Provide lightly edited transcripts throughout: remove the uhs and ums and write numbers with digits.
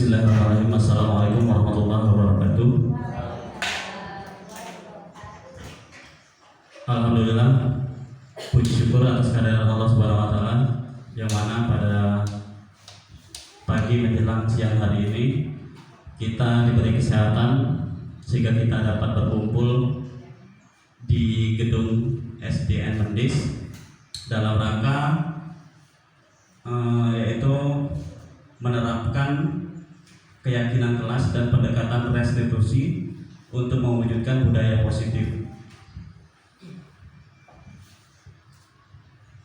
Bismillahirrahmanirrahim. Assalamualaikum warahmatullahi wabarakatuh. Alhamdulillah, puji syukur atas kehadiran Allah Subhanahu wa taala yang mana pada pagi menjelang siang hari ini kita diberi kesehatan sehingga kita dapat berkumpul di gedung SDN Mendis dalam rangka yaitu menerapkan keyakinan kelas dan pendekatan restitusi untuk mewujudkan budaya positif.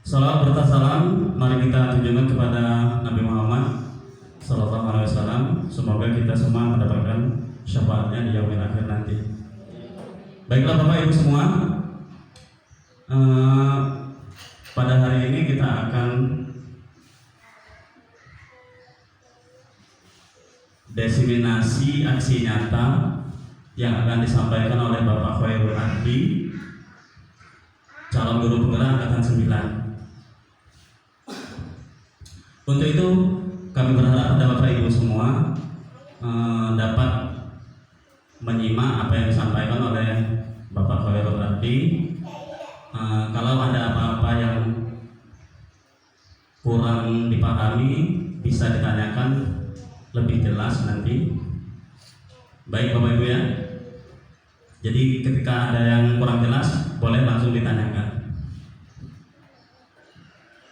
Salawat berta salam mari kita tunjukkan kepada Nabi Muhammad Sallallahu Alaihi Wasallam. Semoga kita semua mendapatkan syafaatnya di yaumil akhir nanti. Baiklah Bapak Ibu semua, pada hari ini kita akan diseminasi aksi nyata yang akan disampaikan oleh Bapak Khairul Ahdi, calon guru penggerak angkatan 9. Untuk itu kami berharap pada Bapak Ibu semua dapat menyimak apa yang disampaikan oleh Bapak Khairul Ahdi. Kalau ada apa-apa yang kurang dipahami bisa ditanyakan lebih jelas nanti. Baik Bapak Ibu ya. Jadi ketika ada yang kurang jelas boleh langsung ditanyakan.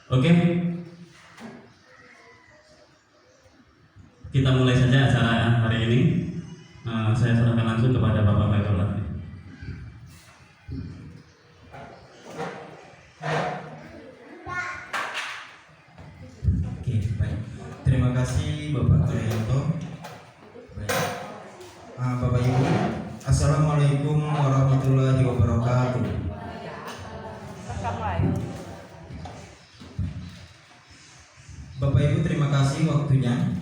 Oke. Kita mulai saja acara hari ini. Saya serahkan langsung kepada Bapak Khairul Ahdi. Terima kasih Bapak Trianto. Bapak Ibu, Assalamualaikum warahmatullahi wabarakatuh. Bapak Ibu, terima kasih waktunya.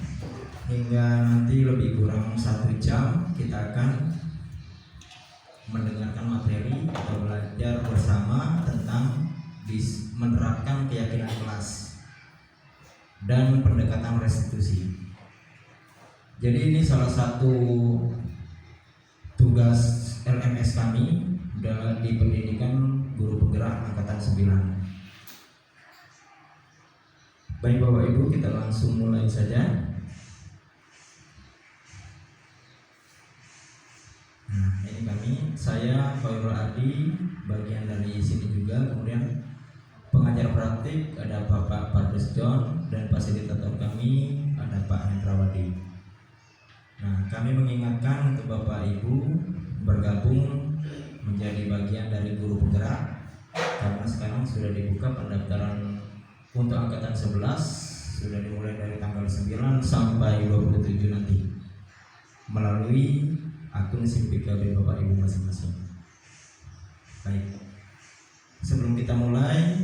Hingga nanti lebih kurang 1 jam kita akan mendengarkan materi atau belajar bersama tentang menerapkan keyakinan kelas dan pendekatan restitusi. Jadi ini salah satu tugas LMS kami dalam di pendidikan guru penggerak angkatan 9. Baik Bapak Ibu, kita langsung mulai saja. Nah, ini saya Khairul Ahdi, bagian dari sini juga. Kemudian pengajar praktik ada Bapak Pardes John dan fasilitator kami ada Pak Hendrawadi. Nah, kami mengingatkan untuk Bapak Ibu bergabung menjadi bagian dari guru penggerak karena sekarang sudah dibuka pendaftaran untuk angkatan 11, sudah dimulai dari tanggal 9 sampai 27 nanti melalui akun SIM PKB Bapak Ibu masing-masing. Baik. Sebelum kita mulai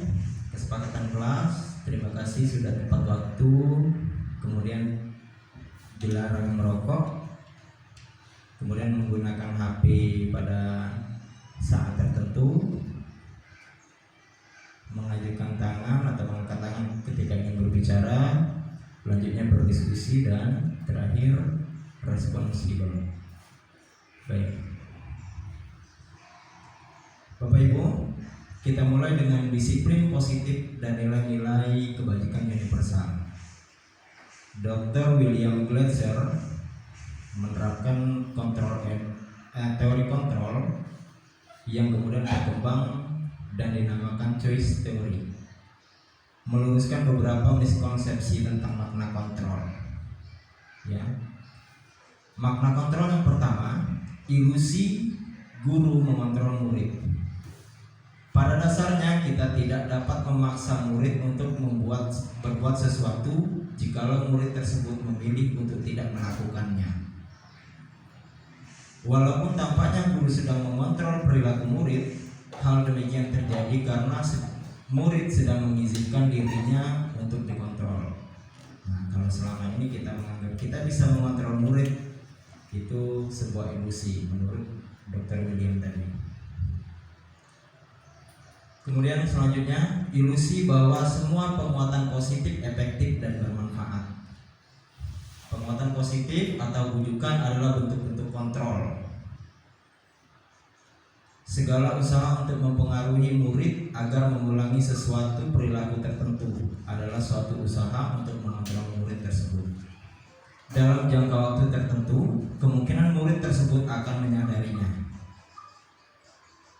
kesepakatan kelas, terima kasih sudah tepat waktu, kemudian dilarang merokok, kemudian menggunakan HP pada saat tertentu, mengajukan tangan atau mengangkat tangan ketika ingin berbicara, selanjutnya berdiskusi, dan terakhir responsibel. Baik, Bapak Ibu, kita mulai dengan disiplin positif dan nilai-nilai kebajikan universal. Dr. William Glasser menerapkan teori kontrol yang kemudian berkembang dan dinamakan choice theory, meluruskan beberapa miskonsepsi tentang makna kontrol. Ya, makna kontrol yang pertama, ilusi guru mengontrol murid. Pada dasarnya kita tidak dapat memaksa murid untuk berbuat sesuatu jikalau murid tersebut memilih untuk tidak melakukannya. Walaupun tampaknya guru sedang mengontrol perilaku murid, hal demikian terjadi karena murid sedang mengizinkan dirinya untuk dikontrol. Nah, kalau selama ini kita menganggap kita bisa mengontrol murid, itu sebuah ilusi menurut Dr. William tadi. Kemudian selanjutnya, ilusi bahwa semua penguatan positif efektif dan bermanfaat. Penguatan positif atau bujukan adalah bentuk-bentuk kontrol. Segala usaha untuk mempengaruhi murid agar mengulangi sesuatu perilaku tertentu adalah suatu usaha untuk mengontrol murid tersebut. Dalam jangka waktu tertentu, kemungkinan murid tersebut akan menyadarinya.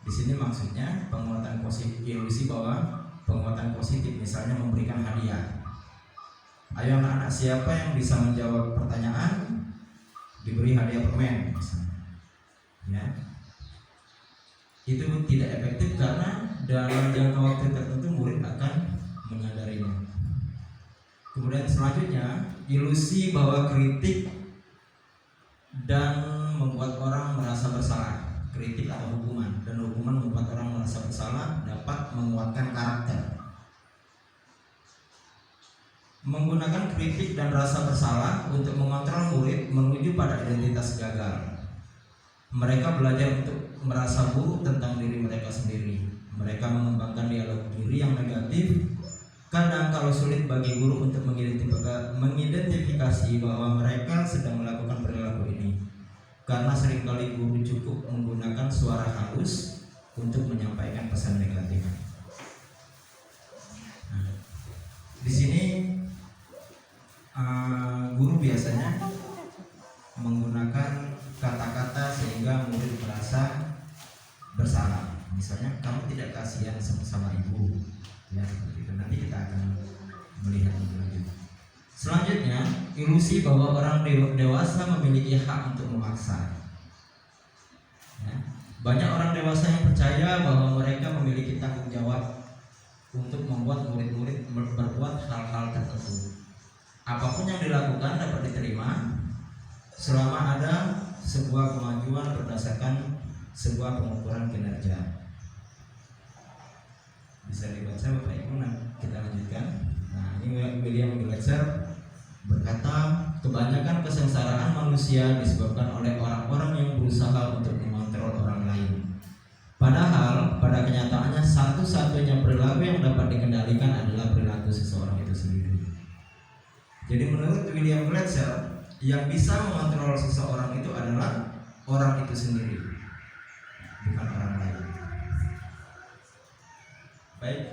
Di sini maksudnya penguatan positif, ilusi bahwa penguatan positif misalnya memberikan hadiah. Ayo anak-anak, siapa yang bisa menjawab pertanyaan diberi hadiah permen misalnya. Ya. Itu tidak efektif karena dalam jangka waktu tertentu murid akan menyadarinya. Kemudian selanjutnya, ilusi bahwa kritik dan membuat orang merasa bersalah. Kritik atau hukuman, dan hukuman membuat orang merasa bersalah dapat menguatkan karakter. Menggunakan kritik dan rasa bersalah untuk mengontrol murid menuju pada identitas gagal. Mereka belajar untuk merasa buruk tentang diri mereka sendiri. Mereka mengembangkan dialog diri yang negatif. Kadang kalau sulit bagi guru untuk mengidentifikasi bahwa mereka sedang melakukan perilaku ini, karena seringkali guru cukup menggunakan suara halus untuk menyampaikan pesan negatif. Nah, di sini guru biasanya menggunakan kata-kata sehingga murid merasa bersalah. Misalnya, kamu tidak kasihan sama ibu, ya seperti itu. Nanti kita akan melihat lebih lanjut. Selanjutnya, ilusi bahwa orang dewasa memiliki hak untuk memaksa. Ya. Banyak orang dewasa yang percaya bahwa mereka memiliki tanggung jawab untuk membuat murid-murid berbuat hal-hal tertentu. Apapun yang dilakukan dapat diterima selama ada sebuah kemajuan berdasarkan sebuah pengukuran kinerja. Bisa dibaca Bapak Ibu, kita lanjutkan. Nah, ini William Glasser berkata, kebanyakan kesengsaraan manusia disebabkan oleh orang-orang yang berusaha untuk mengontrol orang lain. Padahal pada kenyataannya satu-satunya perilaku yang dapat dikendalikan adalah perilaku seseorang itu sendiri. Jadi menurut William Glasser, yang bisa mengontrol seseorang itu adalah orang itu sendiri, bukan orang lain. Baik,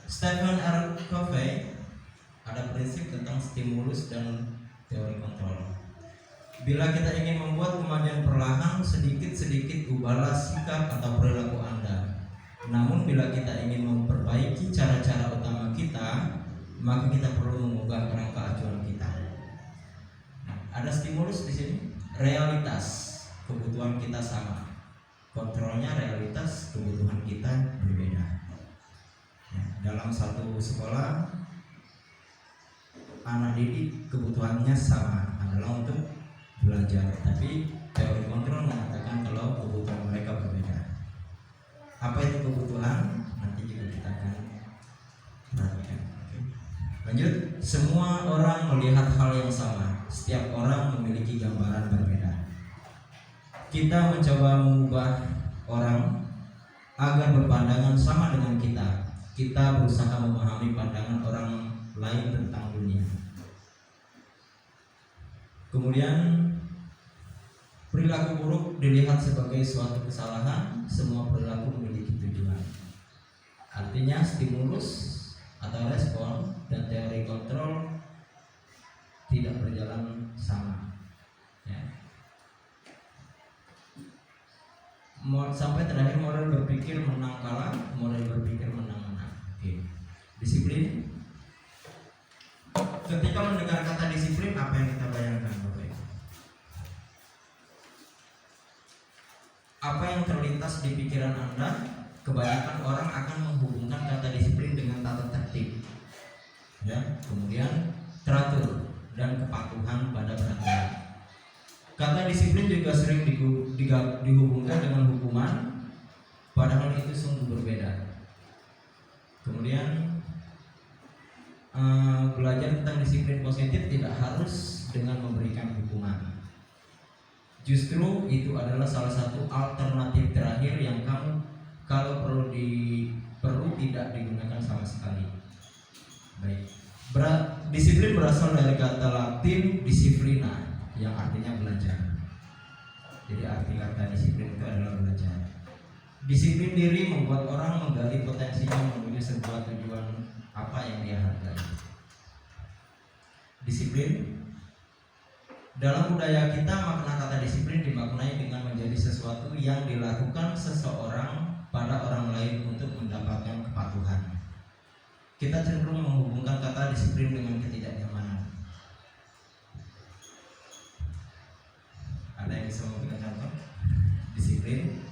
Stephen R. Covey ada prinsip tentang stimulus dan teori kontrol. Bila kita ingin membuat kemajuan perlahan, sedikit-sedikit ubahlah sikap atau perilaku Anda. Namun bila kita ingin memperbaiki cara-cara utama kita, maka kita perlu mengubah kerangka acuan kita. Nah, ada stimulus di sini, realitas, kebutuhan kita sama. Kontrolnya realitas, kebutuhan kita berbeda. Ya, dalam satu sekolah, anak didik kebutuhannya sama, adalah untuk belajar, tapi teori kontrol mengatakan kalau kebutuhan mereka berbeda. Apa itu kebutuhan? Nanti juga kita akan perhatikan. Lanjut, semua orang melihat hal yang sama. Setiap orang memiliki gambaran berbeda. Kita mencoba mengubah orang agar berpandangan sama dengan kita. Kita berusaha memahami pandangan orang lain tentang dunia. Kemudian perilaku buruk dilihat sebagai suatu kesalahan. Semua perilaku memiliki tujuan. Artinya stimulus atau respon dan teori kontrol tidak berjalan sama. Ya. Sampai terakhir model berpikir menang kalah, model berpikir menang menang. Oke. Disiplin. Ketika mendengar kata disiplin, apa yang kita bayangkan, Bapak Ibu? Apa yang terlintas di pikiran Anda? Kebanyakan orang akan menghubungkan kata disiplin dengan tata tertib, ya, kemudian teratur dan kepatuhan pada peraturan. Kata disiplin juga sering dihubungkan dengan hukuman, padahal itu sungguh berbeda. Kemudian belajar tentang disiplin positif tidak harus dengan memberikan hukuman. Justru itu adalah salah satu alternatif terakhir yang kamu kalau perlu tidak digunakan sama sekali. Baik, Disiplin berasal dari kata Latin disciplina yang artinya belajar. Jadi arti kata disiplin itu adalah belajar. Disiplin diri membuat orang menggali potensinya menuju sebuah tujuan apa yang dia hargai. Disiplin dalam budaya kita, makna kata disiplin dimaknai dengan menjadi sesuatu yang dilakukan seseorang pada orang lain untuk mendapatkan kepatuhan. Kita cenderung menghubungkan kata disiplin dengan ketidaknyamanan. Ada yang bisa memberikan contoh? Disiplin,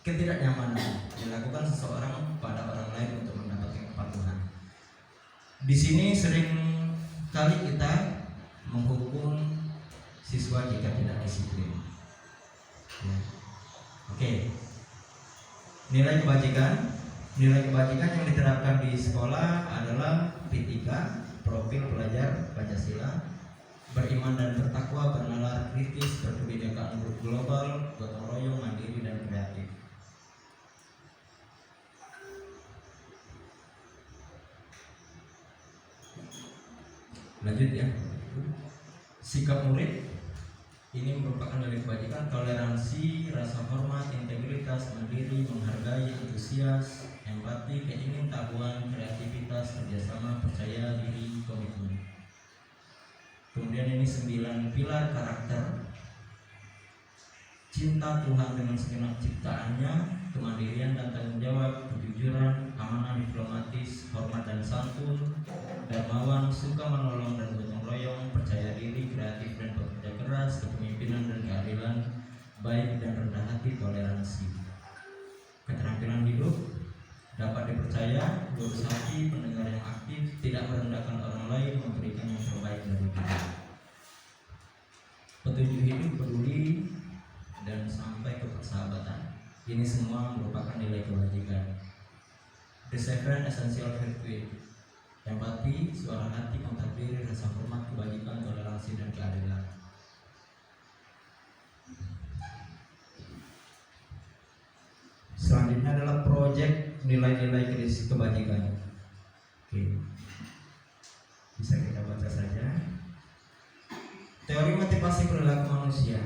ketidaknyamanan dilakukan seseorang pada orang lain untuk mendapatkan kepatuhan. Di sini sering kali kita menghukum siswa jika tidak disiplin. Ya. Oke. Nilai kebajikan yang diterapkan di sekolah adalah P3, profil pelajar Pancasila, beriman dan bertakwa, bernalar kritis, berkebijakan global, gotong royong, mandiri dan kreatif. Lanjut ya. Sikap murid ini merupakan nilai kebajikan, toleransi, rasa hormat, integritas, mandiri, menghargai, antusias, empati, keingintahuan, kreativitas, kerjasama, percaya diri, komitmen. Kemudian ini 9 pilar karakter: cinta Tuhan dengan segenap ciptaannya, kemandirian dan tanggung jawab, kejujuran, amanah diplomatis, hormat dan santun, dermawan, suka menolong dan gotong royong, percaya diri, kreatif dan bekerja keras, kepemimpinan dan keadilan, baik dan rendah hati, toleransi. Keterampilan hidup: dapat dipercaya, lurus hati, pendengar yang aktif, tidak merendahkan orang lain, memberikan yang terbaik dari diri. Petunjuk hidup: peduli dan sampai ke persahabatan. Ini semua merupakan nilai kebajikan. The 7 essential virtue: empati, suara hati, kontak diri, rasa hormat, kebajikan, toleransi dan keadilan. Selanjutnya adalah proyek nilai-nilai kebajikan. Oke. Bisa kita baca saja. Teori motivasi perilaku manusia.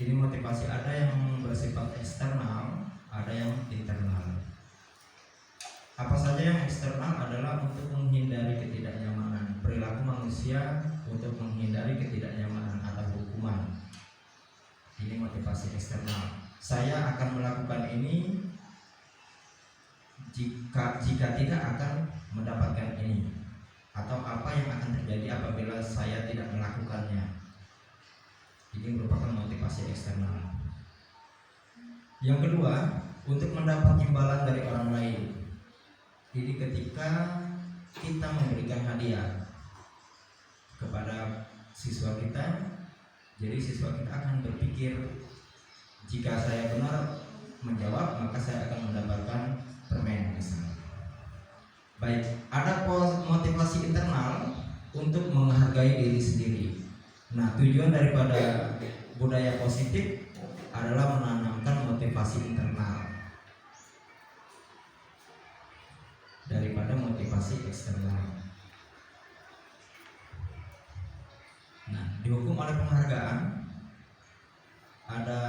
Ini motivasi ada yang bersifat eksternal, ada yang internal. Apa saja yang eksternal adalah untuk menghindari ketidaknyamanan. Perilaku manusia untuk menghindari ketidaknyamanan atau hukuman. Ini motivasi eksternal. Saya akan melakukan ini jika tidak akan mendapatkan ini, atau apa yang akan terjadi apabila saya tidak melakukannya. Ini merupakan motivasi eksternal. Yang kedua, untuk mendapat imbalan dari orang lain. Jadi ketika kita memberikan hadiah kepada siswa kita, jadi siswa kita akan berpikir, jika saya benar menjawab maka saya akan mendapatkan permen misalnya. Baik, ada motivasi internal untuk menghargai diri sendiri. Nah, tujuan daripada budaya positif adalah menanamkan motivasi internal daripada motivasi eksternal. Nah, dihukum oleh penghargaan. Ada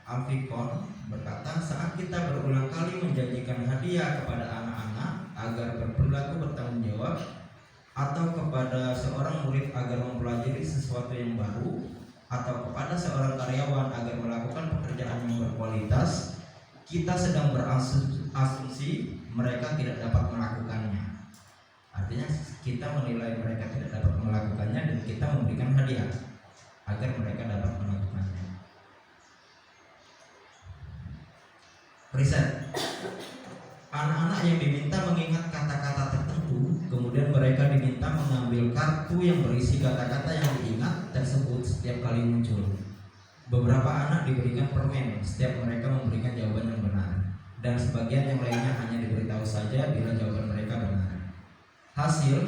Alfikon berkata, saat kita berulang kali menjanjikan hadiah kepada anak-anak agar berperilaku bertanggung jawab, atau kepada seorang murid agar mempelajari sesuatu yang baru, atau kepada seorang karyawan agar melakukan pekerjaan yang berkualitas, kita sedang berasumsi mereka tidak dapat melakukannya. Artinya kita menilai mereka tidak dapat melakukannya dan kita memberikan hadiah agar mereka dapat melakukannya. Riset: anak-anak yang diminta mengingat kata-kata tertentu, kemudian mereka diminta mengambil kartu yang berisi kata-kata yang diingat tersebut setiap kali muncul. Beberapa anak diberikan permen setiap mereka memberikan jawaban yang benar, dan sebagian yang lainnya hanya diberitahu saja bila jawaban mereka benar. Hasil,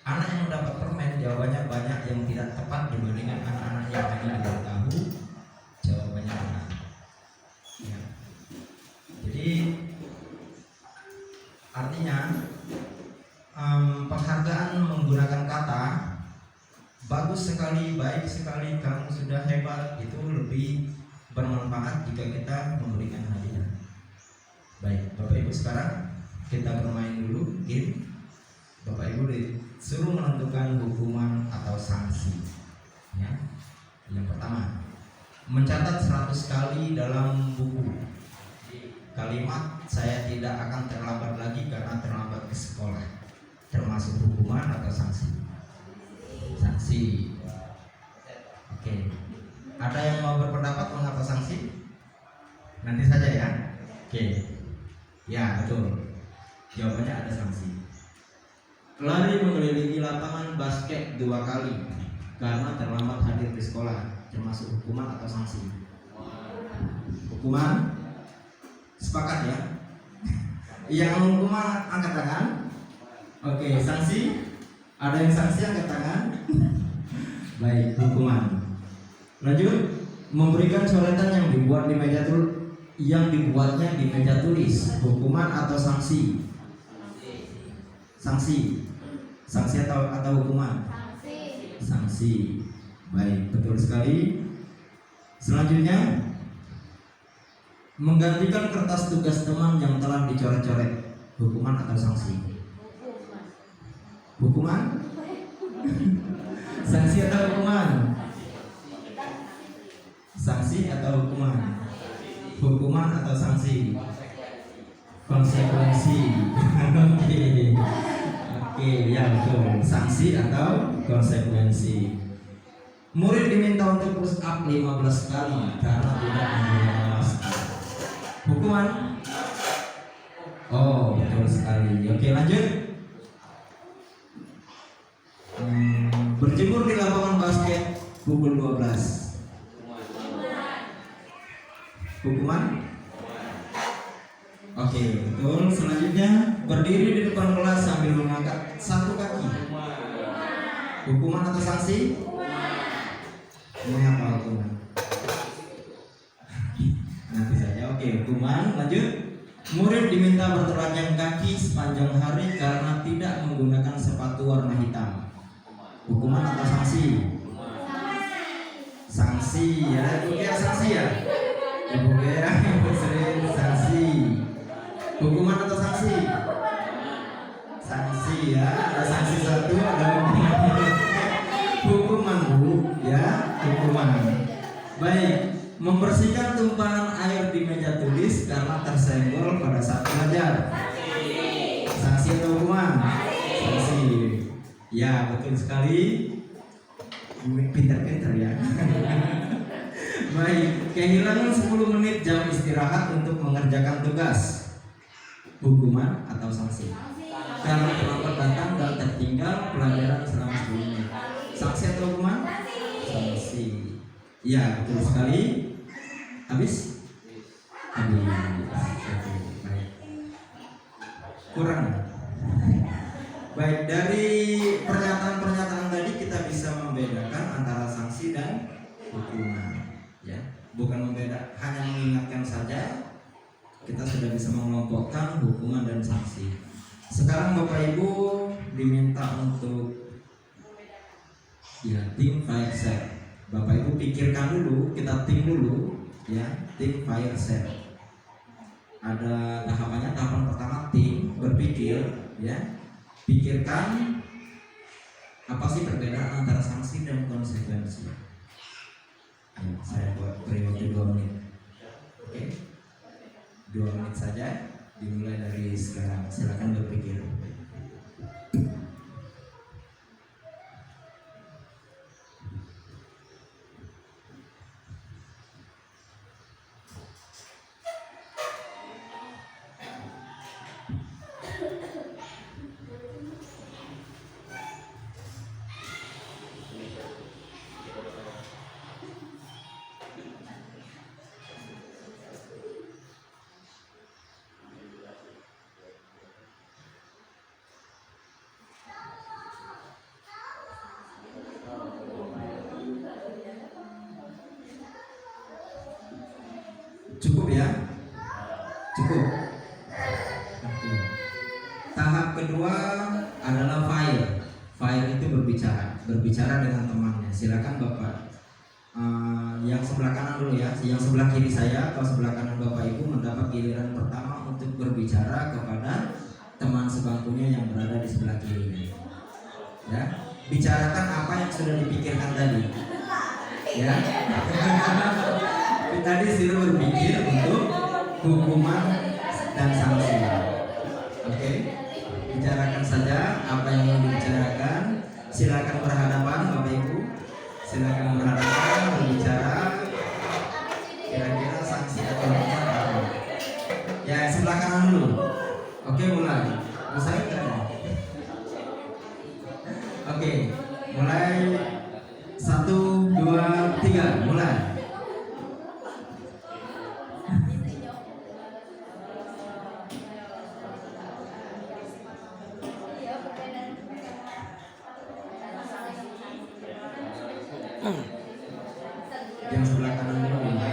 anak yang mendapat permen jawabannya banyak yang tidak tepat dibandingkan anak-anak yang hanya diberitahu jawabannya benar. Ya. Jadi artinya bagus sekali, baik sekali, kamu sudah hebat, itu lebih bermanfaat jika kita memberikan hadiah. Baik, Bapak Ibu, sekarang kita bermain dulu game. Bapak Ibu disuruh menentukan hukuman atau sanksi. Ya. Yang pertama, mencatat 100 kali dalam buku kalimat "saya tidak akan terlambat lagi karena terlambat ke sekolah", termasuk hukuman atau sanksi? Sanksi. Oke. Ada yang mau berpendapat mengapa sanksi? Nanti saja ya. Oke. Ya, betul. Jawabannya ada sanksi. Lari mengelilingi lapangan basket 2 kali karena terlambat hadir di sekolah, termasuk hukuman atau sanksi? Hukuman. Sepakat ya? Yang hukuman angkat tangan. Oke, sanksi. Ada yang sanksi angkat tangan. Baik, hukuman. Lanjut, memberikan coretan yang dibuat di meja dibuatnya di meja tulis, hukuman atau sanksi? Sanksi. Sanksi atau hukuman? Sanksi. Baik, betul sekali. Selanjutnya, menggantikan kertas tugas teman yang telah dicoret-coret, hukuman atau sanksi? Hukuman. Sanksi atau hukuman? Sanksi atau hukuman? Hukuman atau sanksi? Konsekuensi. Oke, ya betul. Sanksi atau konsekuensi. Murid diminta untuk push up 15 kali karena tidak menggunakan masker. Hukuman? Oh, betul sekali. Oke, lanjut. Berjemur di lapangan basket pukul 12. Hukuman? Oke, betul. Selanjutnya, berdiri di depan kelas sambil mengangkat satu kaki. Hukuman atau sanksi? Mengapa hukuman? Nanti saja. Oke, hukuman. Lanjut. Murid diminta bertelanjang kaki sepanjang hari karena tidak menggunakan sepatu warna hitam. Hukuman atau sanksi? Sanksi ya. Ibu kira sanksi ya? Ibu kira ibu sering sanksi. Hukuman atau sanksi? Sanksi ya. Ada sanksi satu, ada hukuman Bu ya. Hukuman. Baik. Membersihkan tumpahan air di meja tulis karena tersenggol pada saat belajar. Sanksi atau hukuman? Sanksi. Ya, betul sekali. Pintar-pintar ya. Baik, kehilangan 10 menit jam istirahat untuk mengerjakan tugas. Hukuman atau sanksi? Karena terlambat datang dan tertinggal pelajaran selama 10 menit. Sanksi atau hukuman? Sanksi. Ya, betul sekali. Habis? Habis. Baik. Kurang. Baik, dari pernyataan-pernyataan tadi kita bisa membedakan antara sanksi dan hukuman. Ya, bukan membeda, hanya mengingatkan saja. Kita sudah bisa mengelompokkan hukuman dan sanksi. Sekarang Bapak Ibu diminta untuk tim fire sale. Bapak Ibu pikirkan dulu, kita tim dulu ya, tim fire sale. Ada tahapannya. Tahapan pertama tim berpikir ya. Pikirkan apa sih perbedaan antara sanksi dan konsekuensi. Saya buat periode 2 menit. Oke, 2 menit saja, dimulai dari sekarang. Silakan berpikir. Cukup ya? Cukup. Tahap kedua adalah fire. Fire itu berbicara. berbicara dengan temannya. Silakan Bapak. Yang sebelah kanan dulu ya, yang sebelah kiri saya atau sebelah kanan Bapak Ibu mendapat giliran pertama untuk berbicara kepada teman sebangkunya yang berada di sebelah kiri. Ya, bicarakan apa yang sudah dipikirkan tadi. Ya, tadi sudah berpikir untuk hukuman dan sanksi. Oke, bicarakan saja apa yang mau dibicarakan. Silakan berhadapan Bapak Ibu. Silakan berhadapan berbicara. Kira-kira sanksi atau hukuman apa? Ya, sebelah kanan dulu. Oke, mulai. Saya tidak. Oke, mulai 1, 2, 3, mulai. Yang sebelah kanan dulu ya.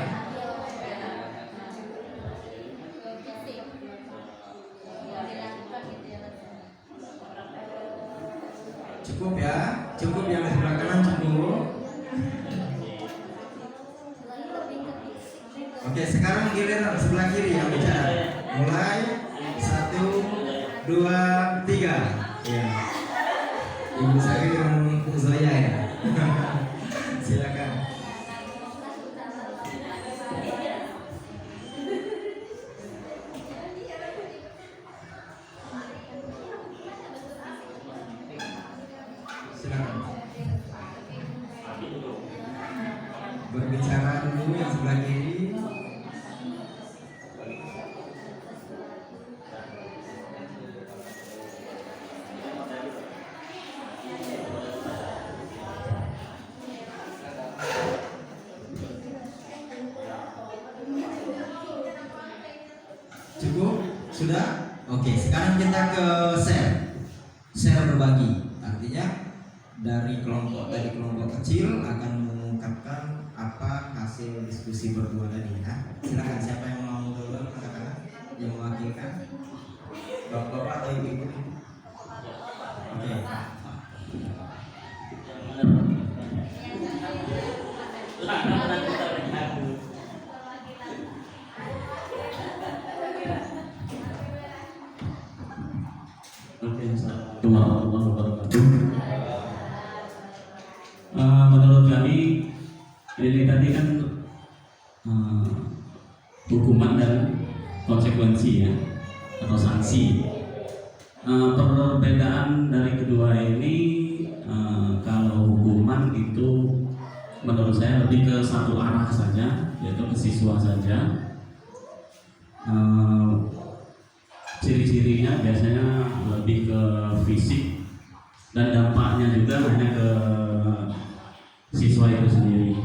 Cukup ya, cukup yang sebelah kanan cukup. Oke, sekarang giliran sebelah kiri yang bicara. Mulai 1, 2, 3. Ya. Ibu saya yang Zoya ya. Silakan. Silakan. Berbicara dulu yang sebelah kiri. Cukup? Sudah? Oke, sekarang kita ke share berbagi. Artinya dari kelompok kecil akan mengungkapkan apa hasil diskusi berdua tadi ya. Silakan, siapa yang mau duluan katakan yang mewakilkan? Bapak atau ibu? Oke. Assalamualaikum warahmatullahi wabarakatuh. Menurut kami ini tadi kan hukuman dan konsekuensi ya atau sanksi. Perbedaan dari kedua ini, kalau hukuman itu menurut saya lebih ke satu arah saja, yaitu ke siswa saja. Ciri-cirinya biasanya lebih ke fisik dan dampaknya juga hanya ke siswa itu sendiri.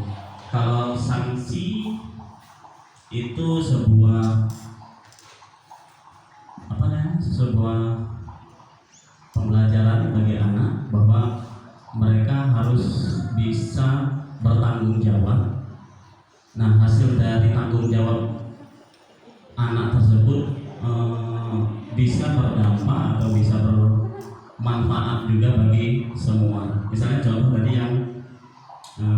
Kalau sanksi itu sebuah pembelajaran bagi anak bahwa mereka harus bisa bertanggung jawab. Nah, hasil dari tanggung jawab anak tersebut bisa berdampak atau bisa bermanfaat juga bagi semua. Misalnya contoh tadi yang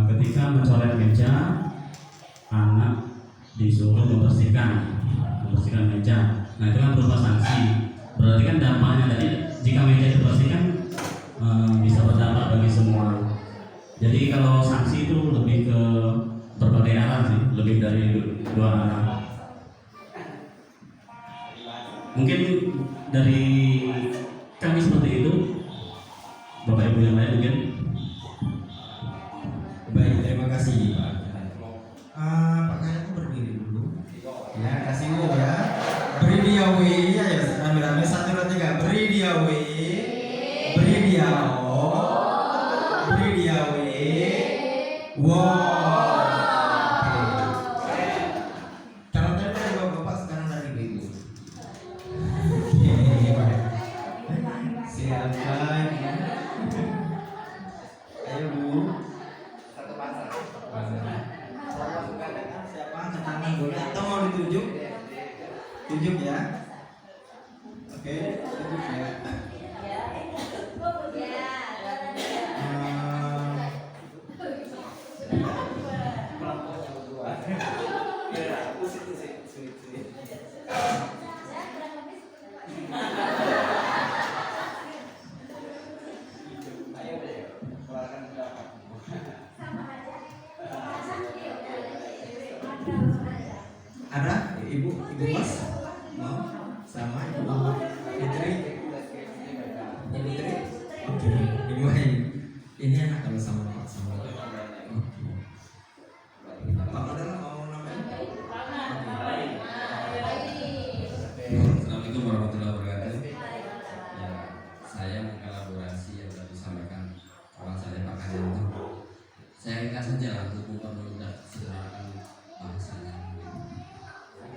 ketika mencoret meja, anak disuruh membersihkan meja. Nah, itu kan berupa sanksi. Berarti kan dampaknya tadi jika meja dibersihkan bisa berdampak bagi semua. Jadi kalau sanksi itu lebih ke berbagai arah sih, lebih dari dua arah. Mungkin dari kami seperti itu, Bapak Ibu yang lain mungkin. Baik, terima kasih Pak. Pak Kaya itu berdiri dulu. Ya, kasih dulu ya. Beri dia W ya, rame-rame 1, 2, 3. Beri dia W. Beri dia O. Beri dia W. Wow. Tunjuk ya. Oke, tunjuk ya. Ada ibu mas mau sama ibu Fitri, ibu Tri, oke, ibu ini anak kalau sama oke. Pak Madara mau namanya? Assalamualaikum warahmatullahi wabarakatuh. Ya, saya mengelaborasi yang sudah disampaikan kawan saya Pak Kanyanto. Saya ringkas saja lah hukuman sudah sederhana bahasanya.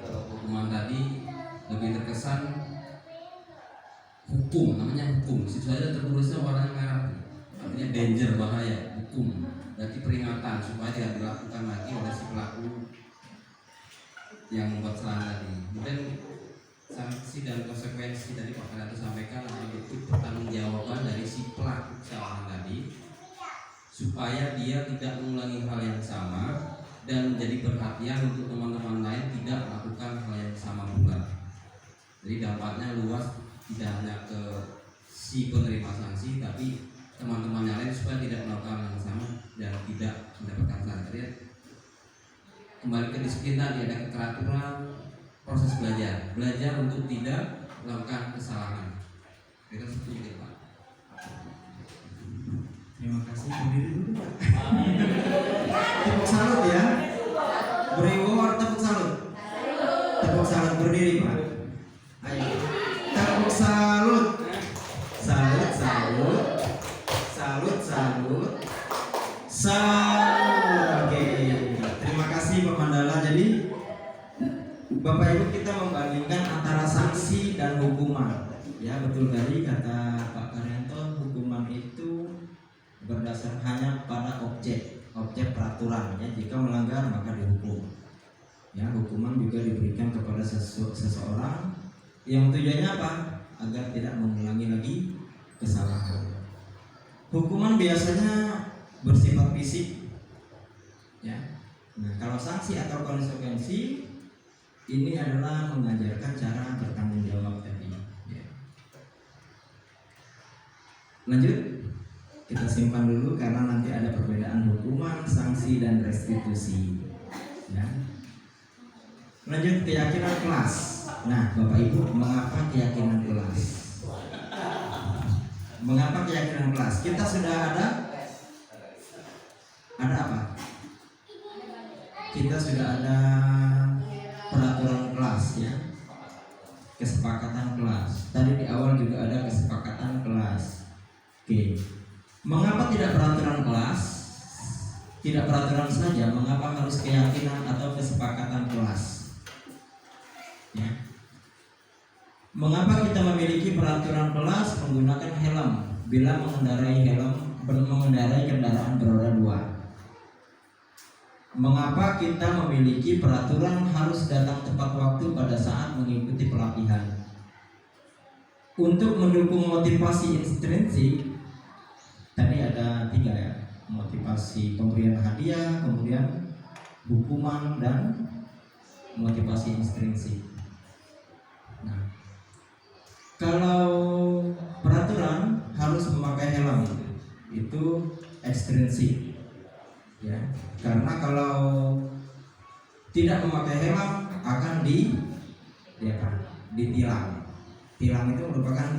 Kalau hukuman tadi lebih terkesan hukum, namanya hukum. Di situ ada tertulisnya warna merah, artinya danger, bahaya, hukum. Berarti peringatan supaya tidak dilakukan lagi oleh si pelaku yang membuat kesalahan tadi. Kemudian sanksi dan konsekuensi tadi Pak Kanyanto sampaikan itu pertanggungjawaban dari si pelaku kesalahan tadi supaya dia tidak mengulangi hal yang sama dan menjadi perhatian untuk teman-teman lain tidak melakukan hal yang sama pula. Jadi dampaknya luas, tidak hanya ke si penerima sanksi tapi teman-teman yang lain supaya tidak melakukan hal yang sama dan tidak mendapatkan sanksi. Kembali ke disiplin tadi, ada keteraturan proses belajar untuk tidak melakukan kesalahan. Kita setuju Pak. Terima kasih, berdiri dulu Pak. Tepuk salut ya. Beri award tepuk salut. Tepuk salut berdiri Pak. Ayo. Tepuk salut. Salut, salut. Salut, salut. Salut. Oke. Terima kasih Pak Mandala. Jadi Bapak Ibu, kita membandingkan antara sanksi dan hukuman. Ya, betul tadi kata Pak Kanyanto, hukuman itu berdasar hanya pada objek peraturan, ya. Jika melanggar maka dihukum. Ya, hukuman juga diberikan kepada seseorang yang tujuannya apa? Agar tidak mengulangi lagi kesalahan. Hukuman biasanya bersifat fisik, ya. Nah, kalau sanksi atau konsekuensi ini adalah mengajarkan cara bertanggung jawab tadi. Ya. Lanjut. Kita simpan dulu karena nanti ada perbedaan hukuman, sanksi, dan restitusi. Ya. Lanjut, keyakinan kelas. Nah, Bapak Ibu, mengapa keyakinan kelas? Mengapa keyakinan kelas? Kita sudah ada apa? Kita sudah ada peraturan kelas, ya. Kesepakatan kelas. Tadi di awal juga ada kesepakatan kelas. Oke. Mengapa tidak peraturan kelas? Tidak peraturan saja, mengapa harus keyakinan atau kesepakatan kelas? Ya. Mengapa kita memiliki peraturan kelas menggunakan helm bila mengendarai kendaraan beroda 2? Mengapa kita memiliki peraturan harus datang tepat waktu pada saat mengikuti pelatihan? Untuk mendukung motivasi intrinsik, tadi ada 3 ya, motivasi pemberian hadiah, kemudian hukuman, dan motivasi intrinsik. Nah, kalau peraturan harus memakai helm itu ekstrinsik, ya, karena kalau tidak memakai helm akan ditilang. Tilang itu merupakan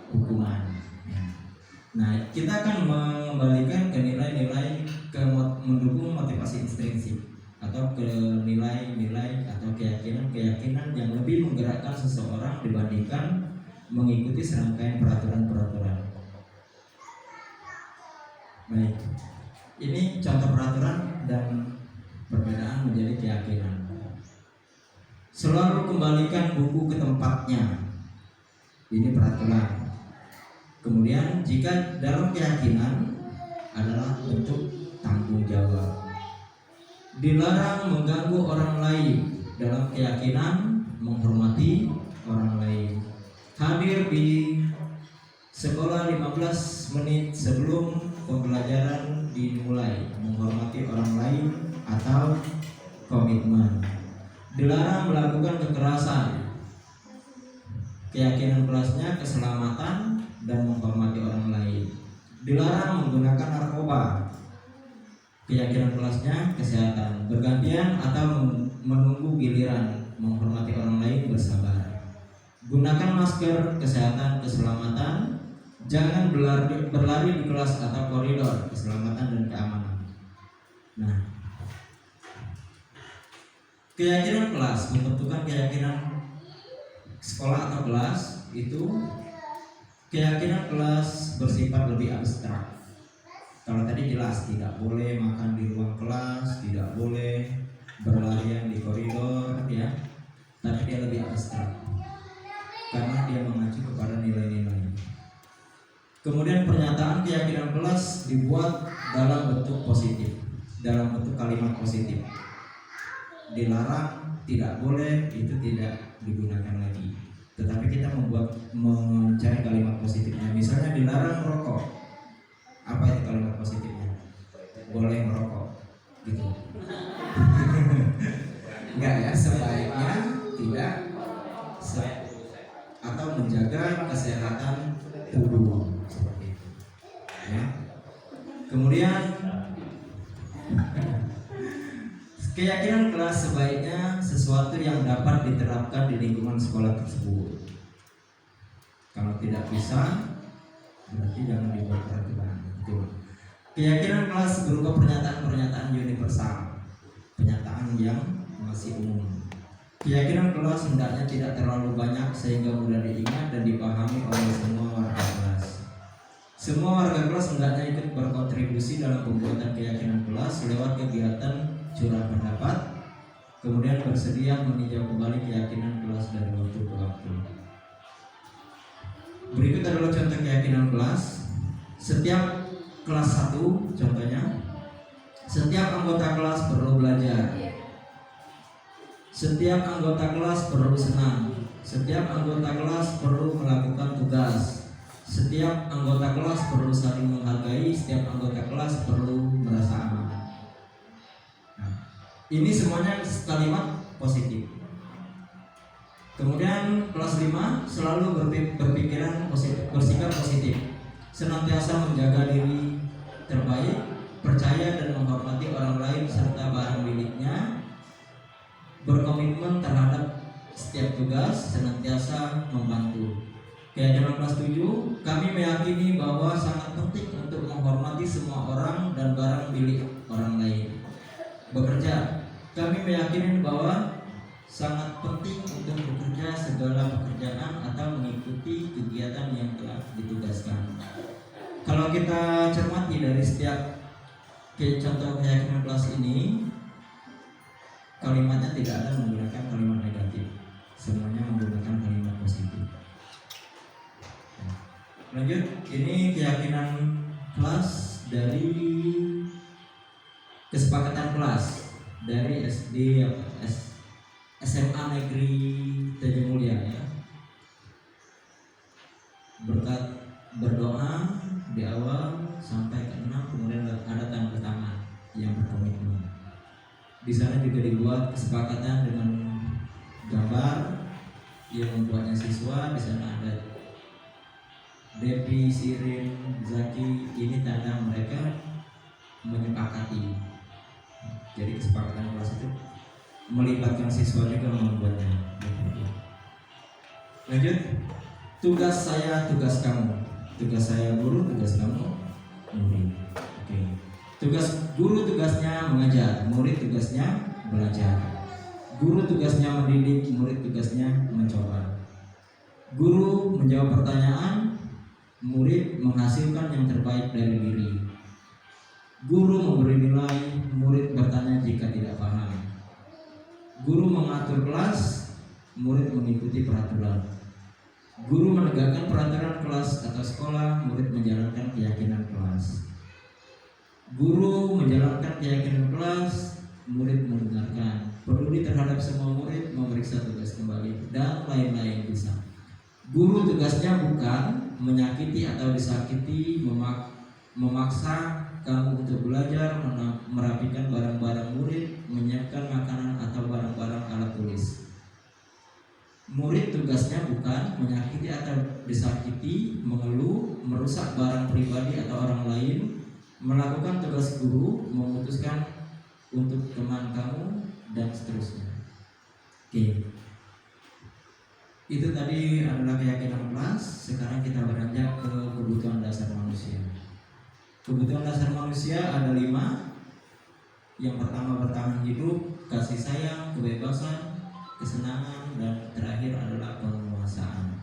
hukuman. Nah, kita akan mengembalikan ke nilai-nilai mendukung motivasi intrinsik atau ke nilai-nilai atau keyakinan yang lebih menggerakkan seseorang dibandingkan mengikuti serangkaian peraturan-peraturan. Baik, ini contoh peraturan dan perbedaan menjadi keyakinan. Selalu kembalikan buku ke tempatnya. Ini peraturan. Kemudian jika dalam keyakinan adalah bentuk tanggung jawab. Dilarang mengganggu orang lain. Dalam keyakinan menghormati orang lain. Hadir di sekolah 15 menit sebelum pembelajaran dimulai. Menghormati orang lain atau berkomitmen. Dilarang melakukan kekerasan. Keyakinan kelasnya keselamatan dan menghormati orang lain. Dilarang menggunakan narkoba. Keyakinan kelasnya kesehatan, bergantian atau menunggu giliran, menghormati orang lain, bersabar. Gunakan masker, kesehatan, keselamatan. Jangan berlari di kelas atau koridor, keselamatan dan keamanan. Nah, keyakinan kelas, membentukkan keyakinan sekolah atau kelas itu, keyakinan kelas bersifat lebih abstrak. Kalau tadi jelas tidak boleh makan di ruang kelas, tidak boleh berlarian di koridor, ya. Tapi dia lebih abstrak karena dia mengacu kepada nilai-nilai. Kemudian pernyataan keyakinan kelas dibuat dalam bentuk positif, dalam bentuk kalimat positif. Dilarang, tidak boleh, itu tidak digunakan lagi. Tetapi kita mencari kalimat positifnya. Misalnya dilarang merokok. Apa itu kalimat positifnya? Boleh merokok, gitu. Enggak ya, sebaiknya tidak atau menjaga kesehatan tubuh seperti itu. Ya. Kemudian keyakinan kelas sebaiknya sesuatu yang dapat diterapkan di lingkungan sekolah tersebut. Kalau tidak bisa, berarti jangan dibuat peraturan. Keyakinan kelas berupa pernyataan-pernyataan universal, pernyataan yang masih umum. Keyakinan kelas hendaknya tidak terlalu banyak sehingga mudah diingat dan dipahami oleh semua warga kelas. Semua warga kelas hendaknya ikut berkontribusi dalam pembuatan keyakinan kelas lewat kegiatan curah pendapat, kemudian bersedia meninjau kembali keyakinan kelas dari waktu ke waktu. Berikut adalah contoh keyakinan kelas. Setiap kelas 1, contohnya, setiap anggota kelas perlu belajar. Setiap anggota kelas perlu senang. Setiap anggota kelas perlu melakukan tugas. Setiap anggota kelas perlu saling menghargai. Setiap anggota kelas perlu merasa aman. Nah, ini semuanya kalimat positif. Kemudian kelas 5 selalu berpikiran positif, bersikap positif, senantiasa menjaga diri terbaik, percaya dan menghormati orang lain serta barang miliknya, berkomitmen terhadap setiap tugas, senantiasa membantu. Keyakinan kelas 7, kami meyakini bahwa sangat penting untuk menghormati semua orang dan barang milik orang lain. Bekerja, kami meyakini bahwa sangat penting untuk bekerja segala pekerjaan atau mengikuti kegiatan yang telah ditugaskan. Kalau kita cermati dari setiap contoh keyakinan kelas ini, kalimatnya tidak ada menggunakan kalimat negatif, semuanya menggunakan kalimat positif. Lanjut, ini keyakinan kelas dari kesepakatan kelas dari SMA Negeri Tajamulya, ya. Berdoa di awal sampai ke 6, kemudian ada tanda tangan yang berkomitmen. Di sana juga dibuat kesepakatan dengan gambar yang membuatnya siswa. Di sana ada Depi, Sirin, Zaki. Ini tanda mereka menyepakati. Jadi kesepakatan kelas itu melibatkan siswa juga membuatnya. Lanjut, tugas saya, tugas kamu. Tugas saya guru, tugas kamu murid. Oke. Tugas guru tugasnya mengajar, murid tugasnya belajar. Guru tugasnya mendidik, murid tugasnya mencoba. Guru menjawab pertanyaan, murid menghasilkan yang terbaik dari diri. Guru memberi nilai, murid bertanya jika tidak paham. Guru mengatur kelas, murid mengikuti peraturan. Guru menegakkan peraturan kelas atau sekolah, murid menjalankan keyakinan kelas. Guru menjalankan keyakinan kelas, murid mendengarkan. Peduli terhadap semua murid, memeriksa tugas kembali, dan lain-lain bisa. Guru tugasnya bukan menyakiti atau disakiti, memaksa kamu untuk belajar, merapikan barang-barang murid, menyiapkan makanan menyakiti atau disakiti, mengeluh, merusak barang pribadi atau orang lain, melakukan tugas guru, memutuskan untuk teman kamu, dan seterusnya. Oke. Itu tadi adalah keyakinan kelas. Sekarang kita beranjak ke kebutuhan dasar manusia. Kebutuhan dasar manusia ada 5. Yang pertama bertahan hidup, kasih sayang, kebebasan, kesenangan, dan terakhir adalah penguasaan.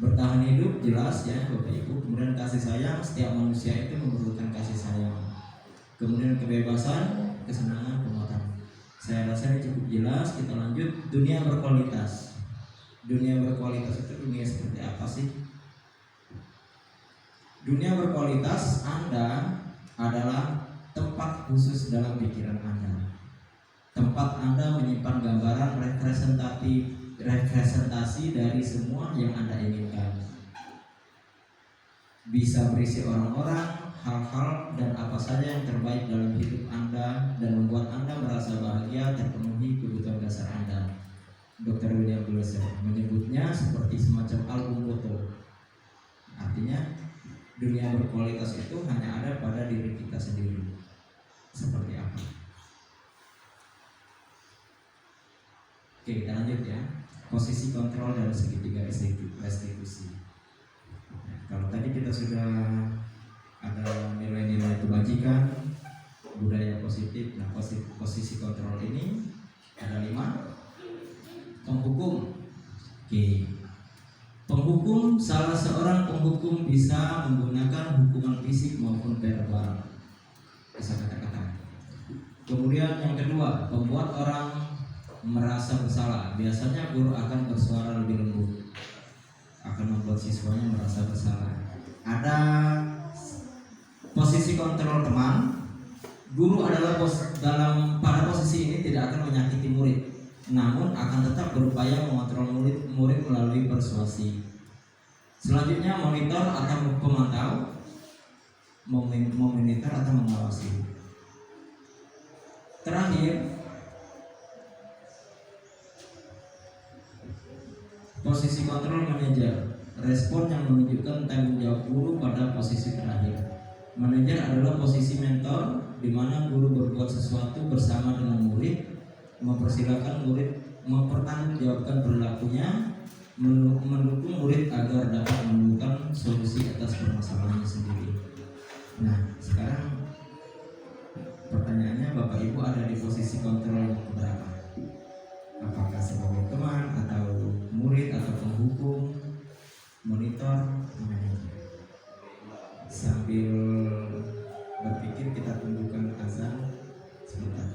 Bertahan hidup jelas ya Bapak Ibu. Kemudian kasih sayang, setiap manusia itu memerlukan kasih sayang. Kemudian kebebasan, kesenangan, penguasaan. Saya rasa ini cukup jelas. Kita lanjut. Dunia berkualitas. Dunia berkualitas itu dunia seperti apa sih? Dunia berkualitas Anda adalah tempat khusus dalam pikiran Anda. Tempat Anda menyimpan gambaran representasi dari semua yang Anda inginkan. Bisa berisi orang-orang, hal-hal, dan apa saja yang terbaik dalam hidup Anda dan membuat Anda merasa bahagia, terpenuhi kebutuhan dasar Anda. Dr. William Glasser menyebutnya seperti semacam album foto. Artinya dunia berkualitas itu hanya ada pada diri kita sendiri. Seperti apa? Oke, kita lanjut ya. Posisi kontrol dalam segitiga restitusi. Nah, kalau tadi kita sudah ada nilai-nilai kebajikan, budaya positif. Nah, posisi kontrol ini ada 5. Penghukum. Oke. Penghukum, salah seorang penghukum bisa menggunakan hukuman fisik maupun verbal, bisa kata-kata. Kemudian yang kedua, membuat orang merasa bersalah. Biasanya guru akan bersuara lebih lembut, akan membuat siswanya merasa bersalah. Ada posisi kontrol teman. Guru adalah pada posisi ini tidak akan menyakiti murid, namun akan tetap berupaya mengontrol murid melalui persuasi. Selanjutnya monitor atau pemantau, memonitor atau mengawasi. Terakhir, posisi kontrol manajer, respon yang menunjukkan tanggung jawab guru pada posisi terakhir. Manajer adalah posisi mentor, di mana guru berbuat sesuatu bersama dengan murid, mempersilahkan murid mempertanggungjawabkan perilakunya, mendukung murid agar dapat menemukan solusi atas permasalahannya sendiri. Nah, sekarang pertanyaannya, Bapak Ibu ada di posisi kontrol yang berapa? Apakah sebagai teman atau murid atau penghukum, monitor, manajer? Sambil berpikir kita tundukkan azan sebentar.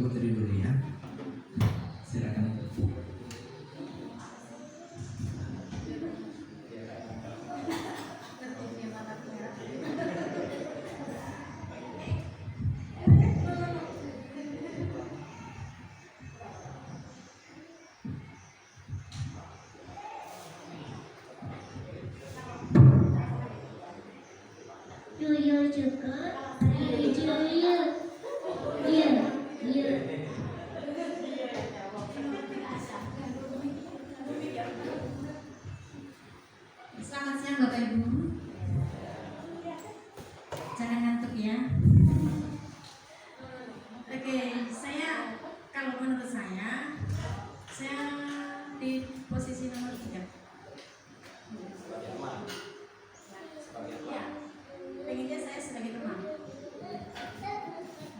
Ibu Putri dulu ya. Silakan. Juyur juga, juyur, iya, iya. Selamat siang Bapak Ibu. Jangan ngantuk ya. Oke, kalau menurut saya di posisi nomor 3. Ya, pengennya saya sebagai teman.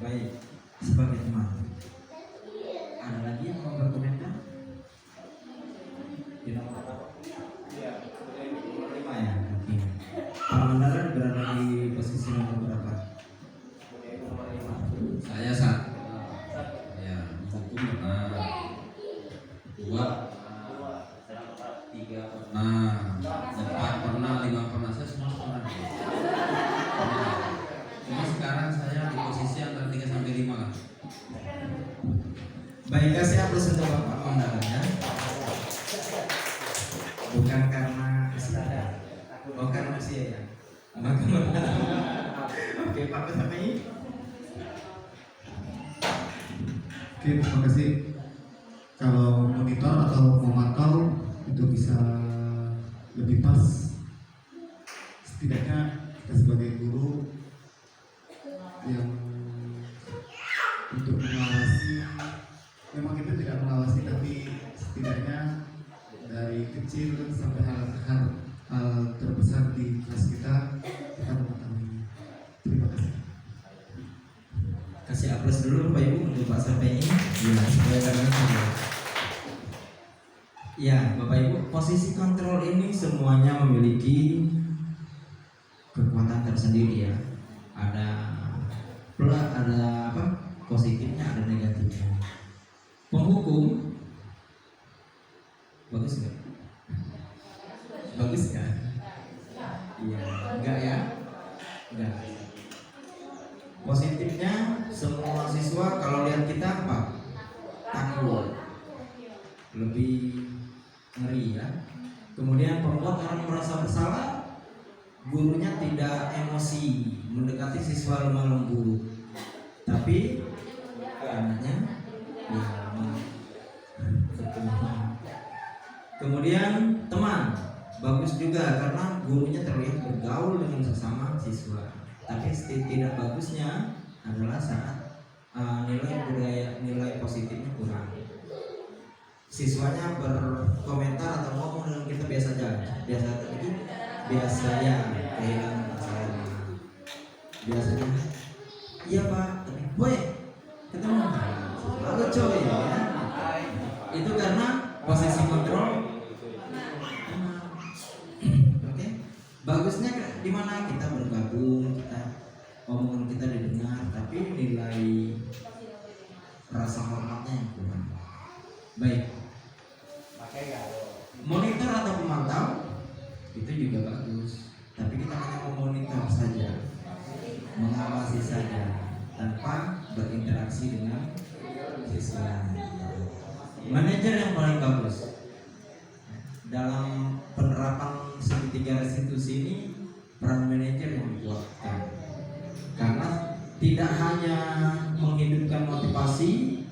Baik, sebagai teman. Ada lagi yang mau berkomentar? Di nomor berapa? Nomor 5 ya. Oke. Pak Mandaran berada di posisi nomor berapa? Nomor 5. Saya satu. Ya, hukum pernah. 2, 3 pernah, 4 pernah, 5 pernah, saya semua pernah. Cuma sekarang saya di posisi antara 3 sampai 5 lah. Baik, kasih aplaus untuk Bapak Mandaran ya. Bukan karena usia, bukan usia ya. Oke, Pak Kesami. Oke, terima kasih. Kalau monitor atau memantau itu bisa lebih pas. Setidaknya kita sebagai guru yang untuk mengawasi, memang kita tidak mengawasi, tapi setidaknya dari kecil sampai hal terbesar di kelas kita mengetahui. Terima kasih. Kasih aplaus dulu Bapak Ibu untuk Pak Sarpeni. Ya, supaya karena ya, Bapak Ibu, posisi kontrol ini semuanya memiliki kekuatan tersendiri ya. Ada ada positifnya, ada negatifnya. Penghukum bagus nggak? Bagus nggak? Iya, enggak ya? Enggak. Positifnya semua siswa kalau lihat kita apa? Takut, lebih ngeri ya. Kemudian pembuat orang merasa bersalah, gurunya tidak emosi mendekati siswa lemah lembut, tapi anaknya ya. Kemudian teman bagus juga karena gurunya terlihat bergaul dengan sesama siswa. Tapi tidak bagusnya adalah saat nilai positifnya kurang. Siswanya berkomentar atau ngomong dengan kita biasa ya kehilangan masalahnya. Biasanya iya Pak, tapi boy ketemu lalu coy ya. Itu karena posisi kontrol. Oke. Bagusnya di mana kita bergabung, omongan kita didengar, tapi nilai rasa hormatnya yang kurang. Baik. Monitor atau pemantau itu juga bagus, tapi kita hanya memonitor saja, mengawasi saja, tanpa berinteraksi dengan siswa. Manajer yang paling bagus dalam penerapan segitiga restitusi ini, peran manajer yang dikuatkan, karena tidak hanya menghidupkan motivasi,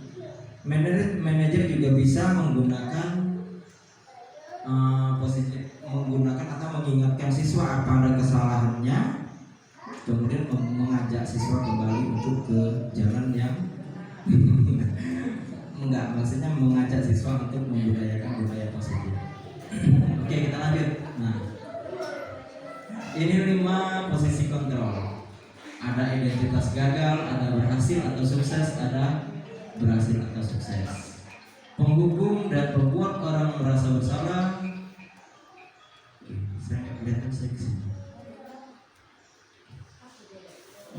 manajer juga bisa menggunakan menggunakan atau mengingatkan siswa apa ada kesalahannya, kemudian mengajak siswa kembali untuk ke jalan yang enggak, maksudnya mengajak siswa untuk membudayakan budaya positif. Oke, kita lanjut. Nah, ini 5 posisi kontrol. Ada identitas gagal, ada berhasil atau sukses, ada berhasil atau sukses. Penghukum dan pembuat orang merasa bersalah. Saya nggak kelihatan seksi.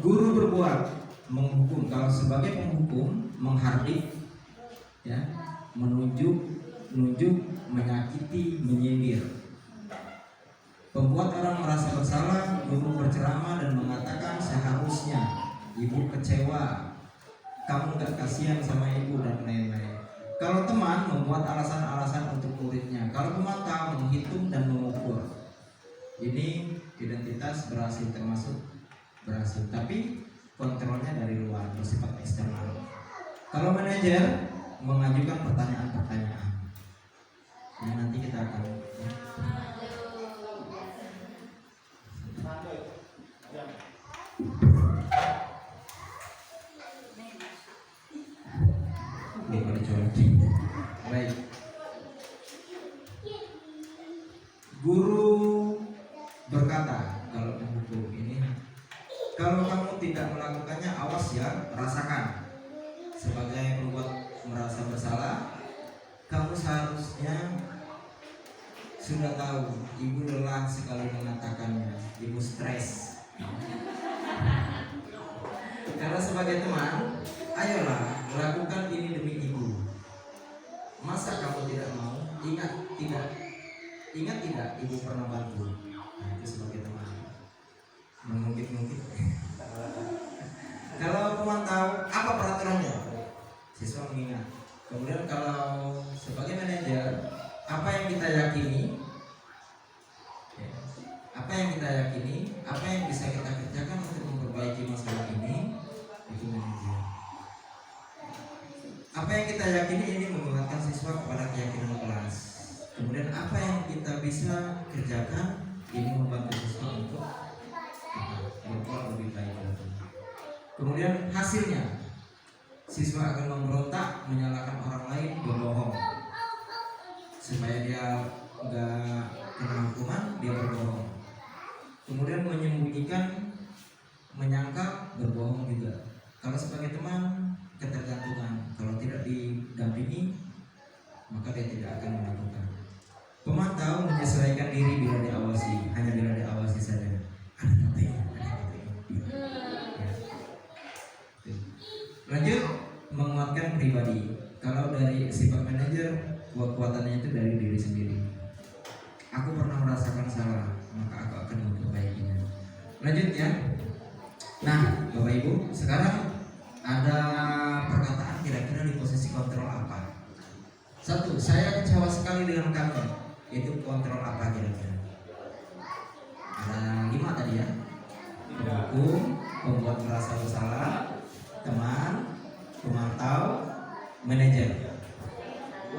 Guru berbuat menghukum. Kalau sebagai penghukum, menghardik, ya, menunjuk, menyakiti, menyindir. Pembuat orang merasa bersalah, guru berceramah dan mengatakan seharusnya ibu kecewa, kamu gak kasihan sama ibu dan lain-lain. Kalau teman membuat alasan-alasan untuk muridnya, kalau pemantau menghitung dan mengukur. Ini identitas berhasil, termasuk berhasil, tapi kontrolnya dari luar, bersifat eksternal. Kalau manajer mengajukan pertanyaan-pertanyaan, ya, nanti kita akan baik. Guru berkata, kalau penghukum ini, kalau kamu tidak melakukannya, awas ya, rasakan. Sebagai pembuat merasa bersalah, kamu seharusnya sudah tahu, ibu lelah sekali mengatakannya, ibu stres. Karena sebagai teman, ayolah lakukan ini demi ibu. Masa kamu tidak mau? Ingat tidak ibu pernah bantu? Nah, itu sebagai teman. Mengungkit-ungkit. Kalau pemantau, apa peraturannya? Siswa mengingat. Kemudian kalau sebagai manajer, apa yang kita yakini? Apa yang kita yakini? Apa yang bisa kita kerjakan untuk memperbaiki masalah ini? Itu manajer. Apa yang kita yakini ini menguatkan siswa kepada keyakinan kelas. Kemudian apa yang kita bisa kerjakan ini membantu siswa untuk berbuat lebih baik lagi. Kemudian hasilnya, siswa akan memberontak, menyalahkan orang lain, berbohong supaya dia nggak kena hukuman, dia berbohong. Kemudian menyembunyikan, menyangka, berbohong juga. Kalau sebagai teman, ketergantungan. Kalau tidak didampingi, maka dia tidak akan melakukan. Pemantau menyesuaikan diri bila diawasi, hanya bila diawasi saja. Ada katanya, Lanjut, menguatkan pribadi. Kalau dari sifat manajer, kekuatannya itu dari diri sendiri. Aku pernah merasakan salah, maka aku akan memperbaikinya. Lanjut ya. Nah, Bapak Ibu, sekarang ada perkataan kira-kira di posisi kontrol apa? Satu, saya kecewa sekali dengan kamu. Itu kontrol apa kira-kira? Ada 5 tadi ya. Penghukum, pembuat merasa bersalah, teman, pemantau, manajer.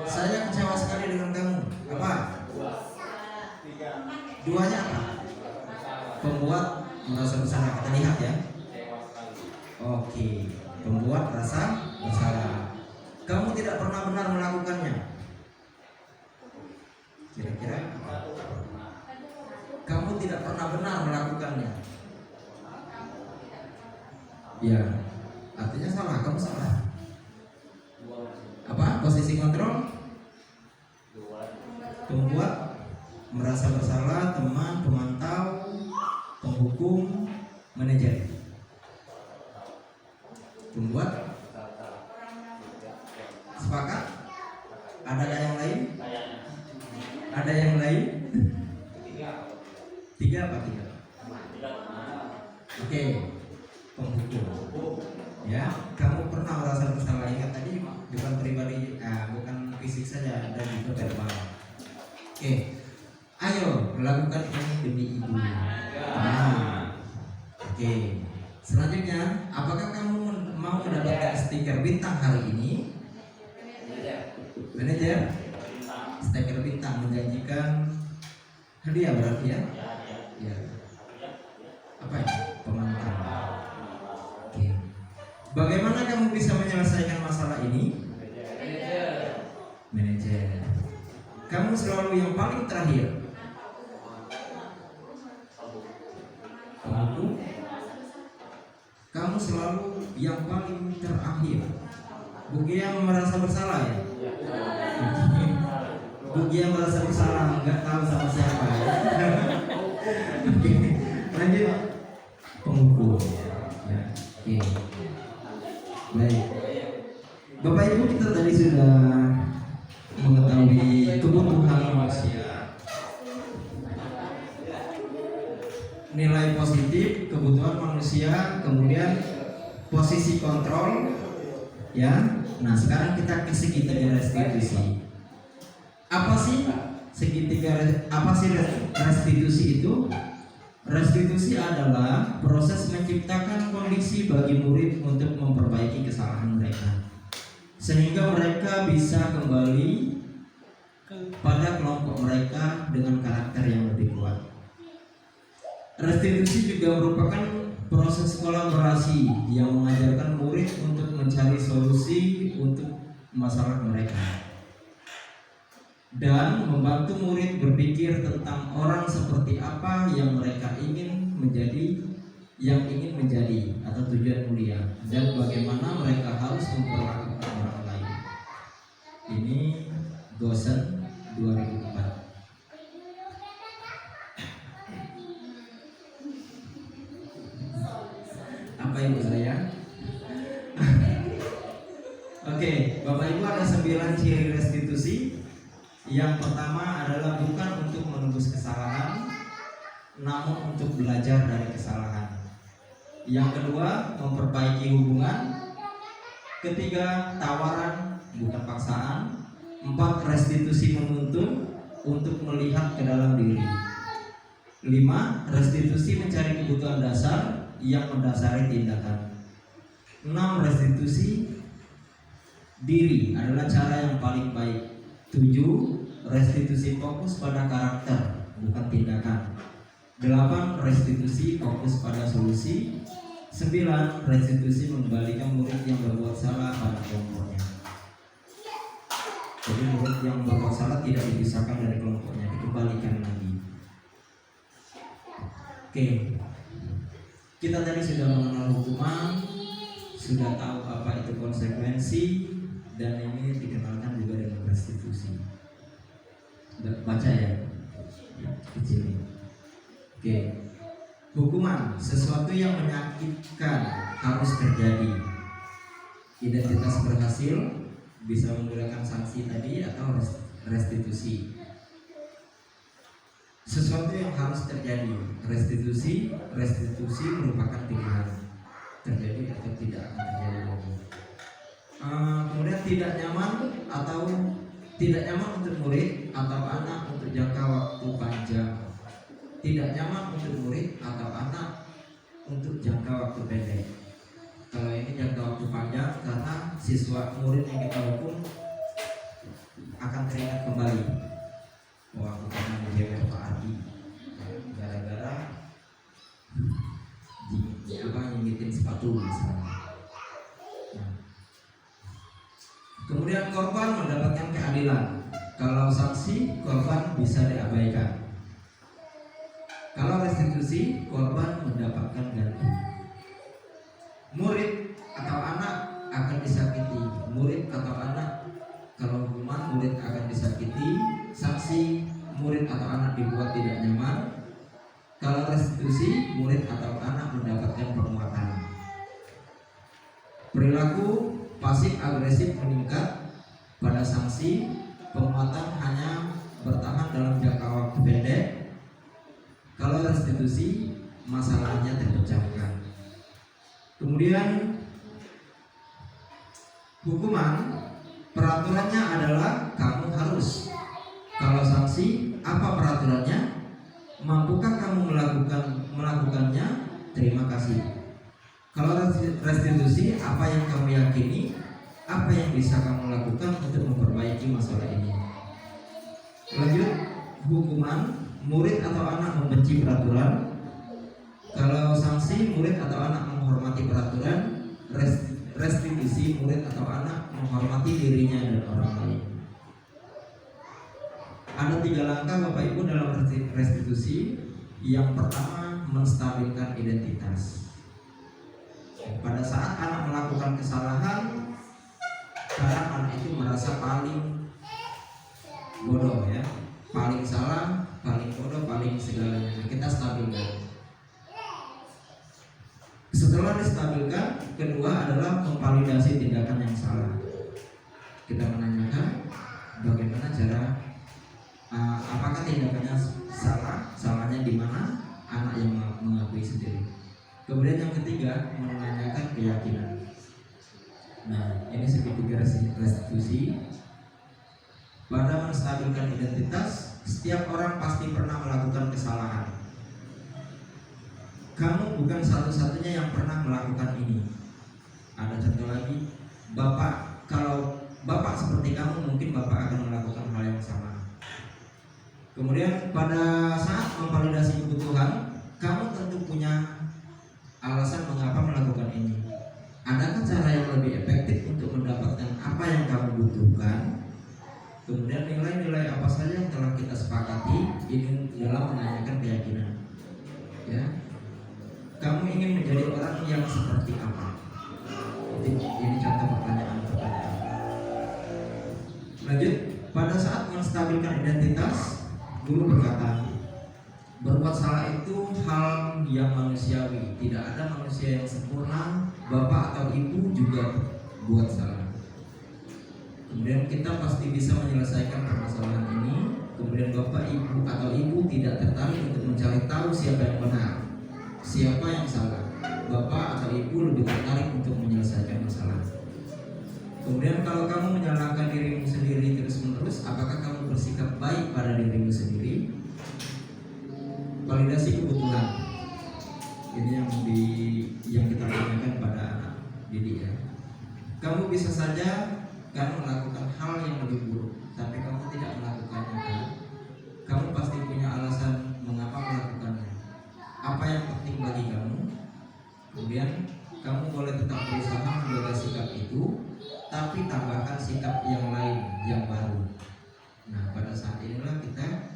Saya kecewa sekali dengan kamu. Apa? Duanya apa? Pembuat merasa bersalah. Kita lihat ya. Oke, pembuat merasa bersalah. Kamu tidak pernah benar melakukannya. Kira-kira kamu tidak pernah benar melakukannya. Ya, artinya salah, kamu salah. Apa? Posisi kontrol? Pembuat merasa bersalah, teman, pemantau, penghukum, manajer. Pembuat sepakat? Ada yang lain? Ada yang lain? Tiga apa tiga? Oke, penghukum. Ya, kamu pernah merasa bersalah. Ingat tadi bukan pribadi, bukan fisik saja, dan juga verbal. Oke, ayo lakukan ini demi ibu. Oke. Selanjutnya, apakah kamu mau mendapatkan stiker bintang hari ini? Manajer, stiker bintang menjanjikan hadiah berarti ya? Ya. Apa ya? Pemantau. Oke. Bagaimana kamu bisa menyelesaikan masalah ini? Manajer. Kamu selalu yang paling terakhir. Penghukum. Kamu selalu yang paling terakhir. Bugi yang merasa bersalah ya? Bugi yang merasa bersalah, nggak tahu sama siapa ya? Oke, lanjut. Penghukum ya. Oke. Baik. Bapak Ibu, kita tadi sudah mengetahui kebutuhan manusia, nilai positif kebutuhan manusia, kemudian posisi kontrol, ya. Nah, sekarang kita ke segitiga restitusi. Apa sih restitusi itu? Restitusi adalah proses menciptakan kondisi bagi murid untuk memperbaiki kesalahan mereka, sehingga mereka bisa kembali pada kelompok mereka dengan karakter yang lebih kuat. Restitusi juga merupakan proses kolaborasi yang mengajarkan murid untuk mencari solusi untuk masalah mereka dan membantu murid berpikir tentang orang seperti apa yang mereka ingin menjadi, atau tujuan mulia, dan bagaimana mereka harus memperlakukan orang lain. Ini Gosen 2004. Apa ibu saya? Oke, Bapak Ibu, ada 9 ciri restitusi. Yang pertama adalah bukan untuk menebus kesalahan, namun untuk belajar dari kesalahan. Yang kedua, memperbaiki hubungan. Ketiga, tawaran bukan paksaan. 4, restitusi menuntun untuk melihat ke dalam diri. 5, restitusi mencari kebutuhan dasar yang mendasari tindakan. 6, restitusi diri adalah cara yang paling baik. 7, restitusi fokus pada karakter bukan tindakan. 8, restitusi fokus pada solusi. 9, restitusi mengembalikan murid yang berbuat salah pada kelompoknya. Jadi murid yang berbuat salah tidak dipisahkan dari kelompoknya, dikembalikan lagi. Oke, kita tadi sudah mengenal hukuman, sudah tahu apa itu konsekuensi, dan ini dikenalkan juga dengan restitusi. Baca ya, kecil ini. Oke, hukuman sesuatu yang menyakitkan harus terjadi. Identitas berhasil bisa menggunakan sanksi tadi atau restitusi. Sesuatu yang harus terjadi, restitusi merupakan pilihan, terjadi atau tidak akan terjadi lagi. Kemudian tidak nyaman untuk murid atau anak untuk jangka waktu panjang. Tidak nyaman untuk murid atau anak untuk jangka waktu pendek. Kalau ini jangka waktu panjang, karena siswa murid yang kita hukum akan teringat kembali. Wah, aku pernah menjewer Pak Ardi gara-gara nyigitin sepatu misalnya. Kemudian korban mendapatkan keadilan. Kalau sanksi, korban bisa diabaikan. Kalau restitusi, korban mendapatkan ganti. Murid atau anak akan disakiti. Murid atau anak, kalau hukuman murid akan disakiti. Sanksi, murid atau anak dibuat tidak nyaman. Kalau restitusi, murid atau anak mendapatkan penguatan. Perilaku pasif agresif meningkat. Pada sanksi, penguatan hanya bertahan dalam jangka waktu pendek. Kalau restitusi, masalahnya terpecahkan. Kemudian hukuman, peraturannya adalah kamu harus. Kalau sanksi, apa peraturannya? Mampukah kamu melakukannya? Terima kasih. Kalau restitusi, apa yang kamu yakini? Apa yang bisa kamu lakukan untuk memperbaiki masalah ini? Lanjut, hukuman, murid atau anak membenci peraturan. Kalau sanksi, murid atau anak menghormati peraturan. Restitusi, murid atau anak menghormati dirinya dan orang lain. Ada 3 langkah Bapak Ibu dalam restitusi. Yang pertama, menstabilkan identitas. Pada saat anak melakukan kesalahan, kadang anak itu merasa paling bodoh ya, paling salah, paling bodoh, paling segalanya. Kita stabilkan. Setelah distabilkan, kedua adalah memvalidasi tindakan yang salah. Kita menanyakan bagaimana cara apakah tindakannya salah, salahnya di mana, anak yang mengakui sendiri. Kemudian yang ketiga, menanyakan keyakinan. Nah, ini segitiga restitusi. Pada menstabilkan identitas, setiap orang pasti pernah melakukan kesalahan. Kamu bukan satu-satunya yang pernah melakukan ini. Ada contoh lagi, kalau Bapak seperti kamu, mungkin Bapak akan melakukan hal yang sama. Kemudian pada saat memvalidasi kebutuhan, kamu tentu punya alasan mengapa melakukan ini. Adakah cara yang lebih efektif untuk mendapatkan apa yang kamu butuhkan? Kemudian nilai-nilai apa saja yang telah kita sepakati ini dalam menanyakan keyakinan. Ya, kamu ingin menjadi orang yang seperti apa? Ini contoh pertanyaan. Lanjut, pada saat menstabilkan identitas, guru berkata, berbuat salah itu hal yang manusiawi. Tidak ada manusia yang sempurna. Bapak atau ibu juga buat salah. Kemudian kita pasti bisa menyelesaikan permasalahan ini. Kemudian bapak ibu atau ibu tidak tertarik untuk mencari tahu siapa yang benar, siapa yang salah. Bapak atau ibu lebih tertarik untuk menyelesaikan masalah. Kemudian kalau kamu menyalahkan dirimu sendiri terus-menerus, apakah kamu bersikap baik pada dirimu sendiri? Validasi kebutuhan. Ini yang kita tanyakan pada anak didik ya. Kamu bisa saja kamu melakukan hal yang lebih buruk, tapi kamu tidak melakukannya kan? Kamu pasti punya alasan mengapa melakukannya. Apa yang penting bagi kamu? Kemudian kamu boleh tetap berusaha menjaga sikap itu, tapi tambahkan sikap yang lain, yang baru. Nah, pada saat inilah kita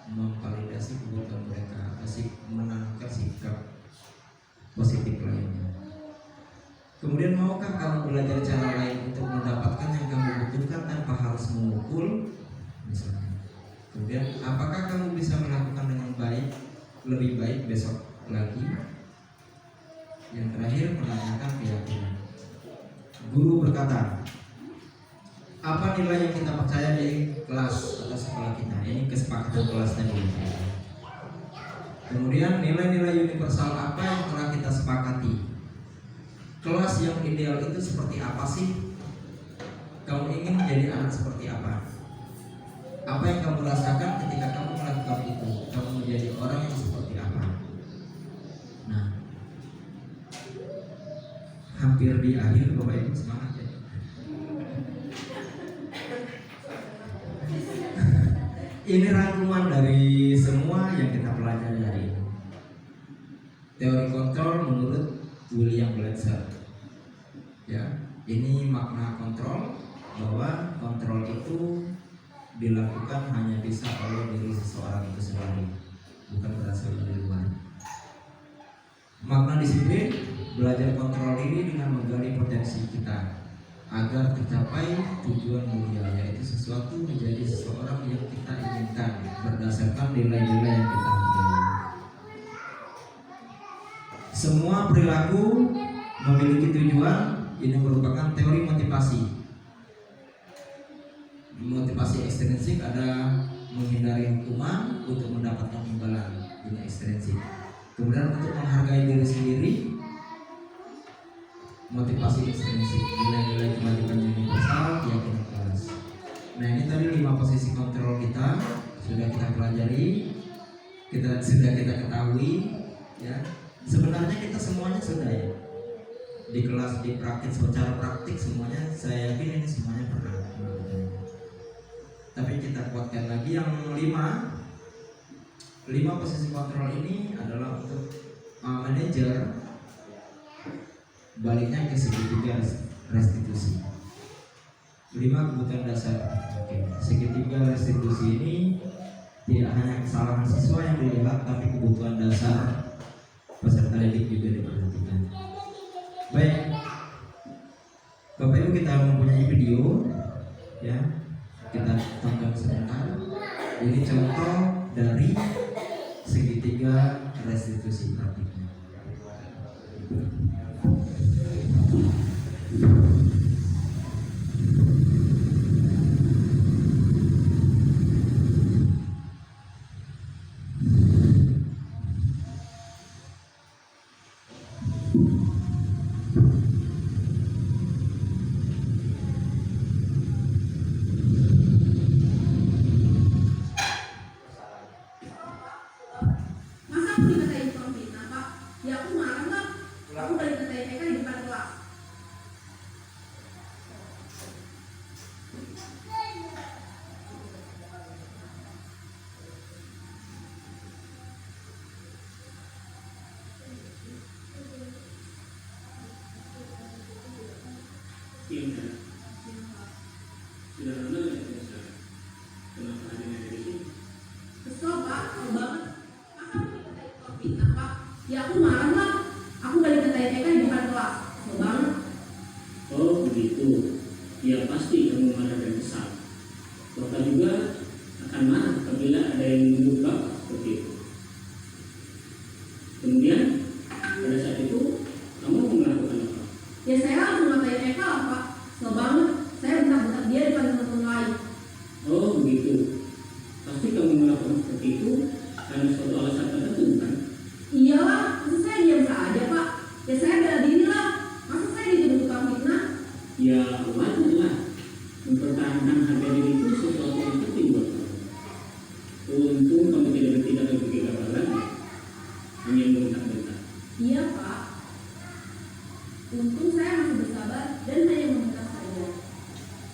memvalidasi kebutuhan mereka, menanamkan sikap positif lainnya. Kemudian maukah kamu belajar cara lain untuk mendapatkan yang kamu butuhkan tanpa harus memukul, misalnya. Kemudian apakah kamu bisa melakukan dengan baik, lebih baik besok lagi? Yang terakhir, menanyakan keyakinan. Guru berkata, apa nilai yang kita percaya di kelas atau sekolah kita? Ini kesepakatan kelas tadi. Kemudian nilai-nilai universal apa yang telah kita sepakati? Kelas yang ideal itu seperti apa sih? Kamu ingin menjadi anak seperti apa? Apa yang kamu rasakan ketika kamu melakukan itu? Kamu menjadi orang yang seperti apa? Nah, hampir di akhir, Bapak Ibu, semangat ya. Ini rangkuman dari semua yang kita pelajari hari ini. Teori kontrol menurut William Blatzer. Ya, ini makna kontrol, bahwa kontrol itu dilakukan hanya bisa oleh diri seseorang itu sendiri, bukan berasal dari luar. Makna disiplin, belajar kontrol diri dengan menggali potensi kita agar tercapai tujuan mulia, yaitu sesuatu menjadi seseorang yang kita inginkan berdasarkan nilai-nilai yang kita miliki. Semua perilaku memiliki tujuan. Ini merupakan teori motivasi. Motivasi ekstrinsik ada menghindari hukuman untuk mendapatkan imbalan, ini ekstrinsik. Kemudian untuk menghargai diri sendiri, motivasi ekstrinsik, nilai-nilai kewajiban universal, keyakinan kelas. Nah, ini tadi 5 posisi kontrol kita sudah kita pelajari, sudah kita ketahui ya. Sebenarnya kita semuanya sudah ya. Di kelas, di praktik, secara praktik semuanya, saya yakin ini semuanya pernah melakukannya. Tapi kita kuatkan lagi yang 5 posisi kontrol ini adalah untuk manajer, baliknya ke segitiga restitusi. 5 kebutuhan dasar. Oke. Segitiga restitusi ini tidak hanya kesalahan siswa yang dilihat, tapi kebutuhan dasar peserta didik juga diperhatikan. Baik, Bapak Ibu, kita mempunyai video ya, kita tonton sebentar. Ini contoh dari segitiga restitusi praktiknya. Yakin kan? Sudah lama nggak ketemu sekarang? Kenapa adanya dari sini? Kesel Pak, kesel banget. Masa aku dikatain Pak fitnah Pak? Ya aku marah lah. Aku gak dikatain Eka di depan kelas. Kesel banget. Oh begitu. Ya pasti kamu marah dan kesal. Bapak juga akan marah apabila ada yang menuduh Bapak seperti itu. Kemudian pada saat itu kamu mau melakukan apa? Ya saya langsung ngatain Eka lah Pak. Kesel banget. Saya bentak-bentak dia di depan teman-teman lain. Oh begitu. Pasti kamu melakukan seperti itu karena suatu alasan tertentu kan? Iyalah, masa saya diam saja Pak? Ya saya bela diri lah. Masa saya dituduh tukang fitnah? Ya wajar lah. Mempertahankan harga diri itu sesuatu yang penting buat kamu. Untung kamu tidak bertindak lebih kegagalan, hanya membentak-bentak. Iya Pak. Untung saya masih bersabar dan hanya membentak saja.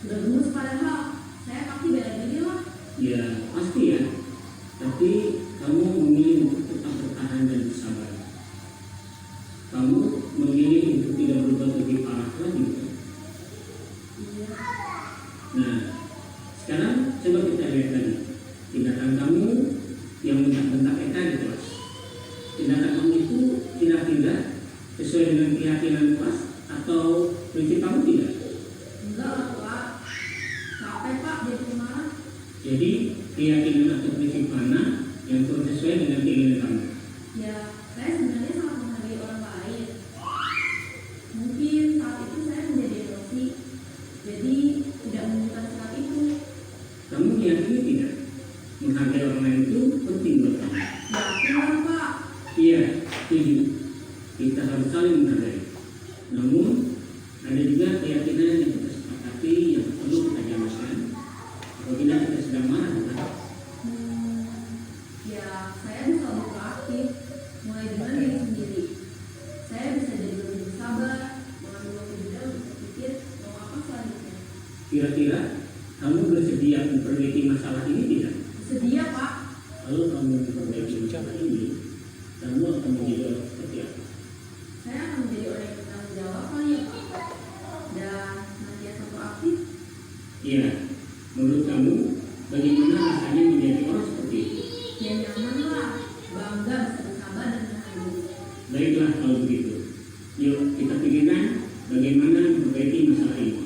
Sudah gemes padahal. Saya pasti bela diri lah. Ya pasti ya. Tapi kamu memilih untuk tetap bertahan dan bersabar. Kamu memilih untuk tidak berbuat lebih parah lagi. Kan? Iya. Nah, sekarang coba kita lihat lagi tindakan kamu yang bentak-bentak Eka di kelas. Tindakan kamu itu tidak sesuai dengan keyakinan kelas atau prinsip kamu tidak. Enggak lah Pak. Capek Pak jadi marah. Jadi keyakinan atau prinsip mana yang kurang sesuai dengan keinginan kamu? Ya, saya sebenarnya sangat menghargai orang lain. Mungkin saat itu saya menjadi emosi, jadi tidak menunjukkan sikap itu. Kamu meyakini tidak menghargai orang lain itu penting buat kamu? Yakin lah Pak. Iya, setuju. Kita harus saling menghargai. Namun ada juga keyakinan yang kita sepakati yang perlu kita jalankan apabila kita sedang marah. Kan? Ya, saya bisa lebih proaktif, mulai dengan diri sendiri. Saya bisa jadi lebih bersabar, mengambil waktu jeda untuk berpikir mau apa selanjutnya. Kira-kira kamu bersedia memperbaiki masalah ini tidak? Sedia Pak. Kalau kamu memperbaiki masalah ini, kamu akan menjadi orang seperti apa? Saya akan menjadi orang yang bertanggung jawab kali ya Pak. Dan senantiasa proaktif. Iya, menurut kamu bagaimana rasanya menjadi orang seperti itu? Ya nyaman lah, bangga bisa bersabar dan menahan diri. Baiklah kalau begitu. Yuk kita pikirkan bagaimana memperbaiki masalah ini.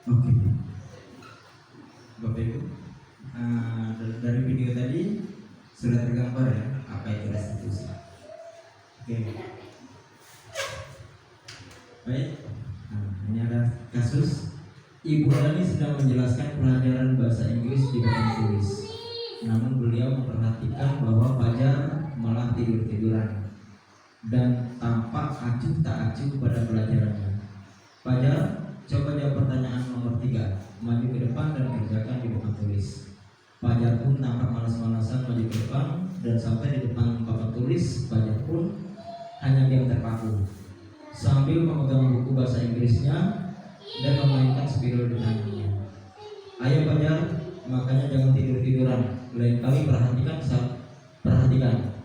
Oke, Bapak Ibu, dari video tadi sudah tergambar ya apa itu restitusi. Oke, baik. Nah, ini ada kasus Ibu Dani sedang menjelaskan pelajaran bahasa Inggris di papan tulis. Namun beliau memperhatikan bahwa Fajar malah tidur-tiduran dan tampak acuh tak acuh pada pelajarannya. Fajar, coba jawab pertanyaan nomor 3. Maju ke depan dan kerjakan di papan tulis. Fajar pun tampak malas-malasan maju ke depan dan sampai di depan papan tulis, Fajar pun hanya diam terpaku sambil memegang buku bahasa Inggrisnya dan memainkan spidol di tangannya. Ayo Fajar, makanya jangan tidur-tiduran. Lain kali perhatikan.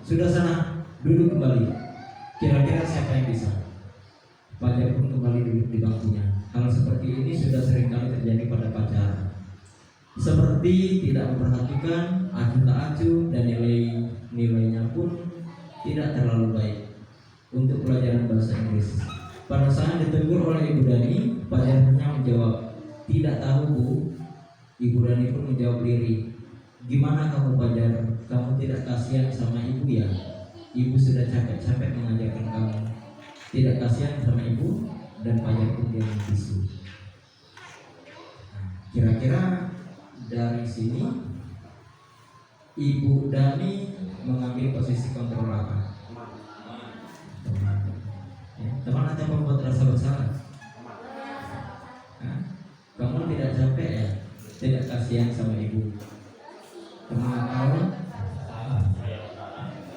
Sudah sana, duduk kembali. Kira-kira siapa yang bisa? Fajar pun kembali duduk di bangkunya. Hal seperti ini sudah seringkali terjadi pada Fajar. Seperti tidak memperhatikan, acuh tak acuh, dan nilainya pun tidak terlalu baik untuk pelajaran bahasa Inggris. Pada saat ditegur oleh Ibu Dani, Fajar hanya menjawab, "Tidak tahu Bu." Ibu Dani pun menjawab lirih, "Gimana kamu Fajar? Kamu tidak kasihan sama ibu ya? Ibu sudah capek-capek mengajarkan kamu. Tidak kasihan sama ibu?" Dan Fajar pun dia membisu. Kira-kira dari sini Ibu Dani mengambil posisi kontrol apa? Teman. Ya, teman atau membuat rasa bersalah? Hah? Kamu tidak capek ya? Tidak kasihan sama ibu? Teman atau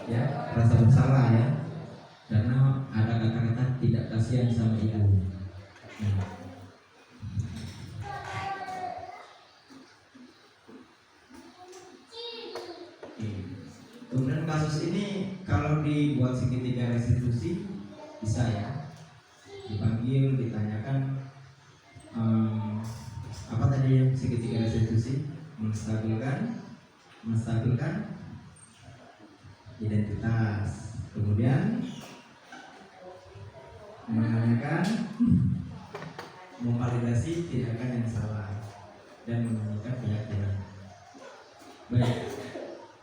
ya rasa bersalah ya? Karena ada kata-kata tidak kasihan sama ibu. Nah, Dan kasus ini kalau dibuat segitiga restitusi bisa ya, dipanggil, ditanyakan apa tadi segitiga restitusi, menstabilkan identitas, kemudian menanyakan, memvalidasi tindakan yang salah, dan menanyakan keyakinan. Baik,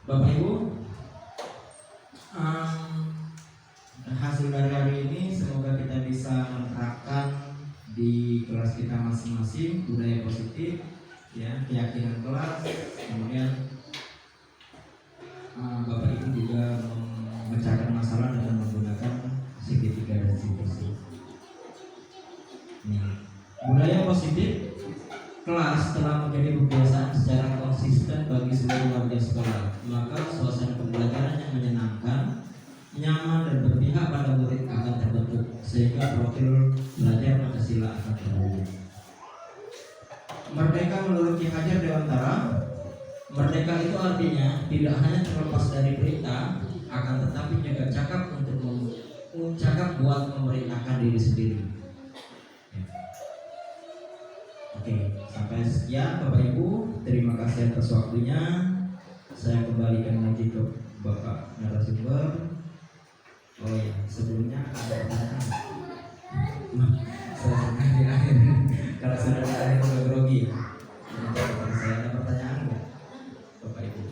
Bapak Ibu, hasil dari hari ini semoga kita bisa menerapkan di kelas kita masing-masing budaya positif, ya, keyakinan kelas. Kemudian Bapak Ibu juga memecahkan masalah dengan menggunakan segitiga restitusi. Budaya positif kelas telah menjadi kebiasaan secara konsisten bagi seluruh warga sekolah. Maka suasana pembelajaran yang menyenangkan, nyaman dan berpihak pada murid akan terbentuk, sehingga profil belajar Pancasila akan terwujud. Merdeka menurut Ki Hajar Dewantara, merdeka itu artinya tidak hanya terlepas dari perintah, akan tetapi juga cakap cakap buat memerintahkan diri sendiri. Oke, sampai sekian Bapak Ibu. Terima kasih atas waktunya. Saya kembalikan lagi ke Bapak narasumber. Oh ya, sebelumnya ada pertanyaan. Saya pernah di akhir. Kalau sudah di akhir udah grogi. Saya ada pertanyaan nggak, Bapak Ibu?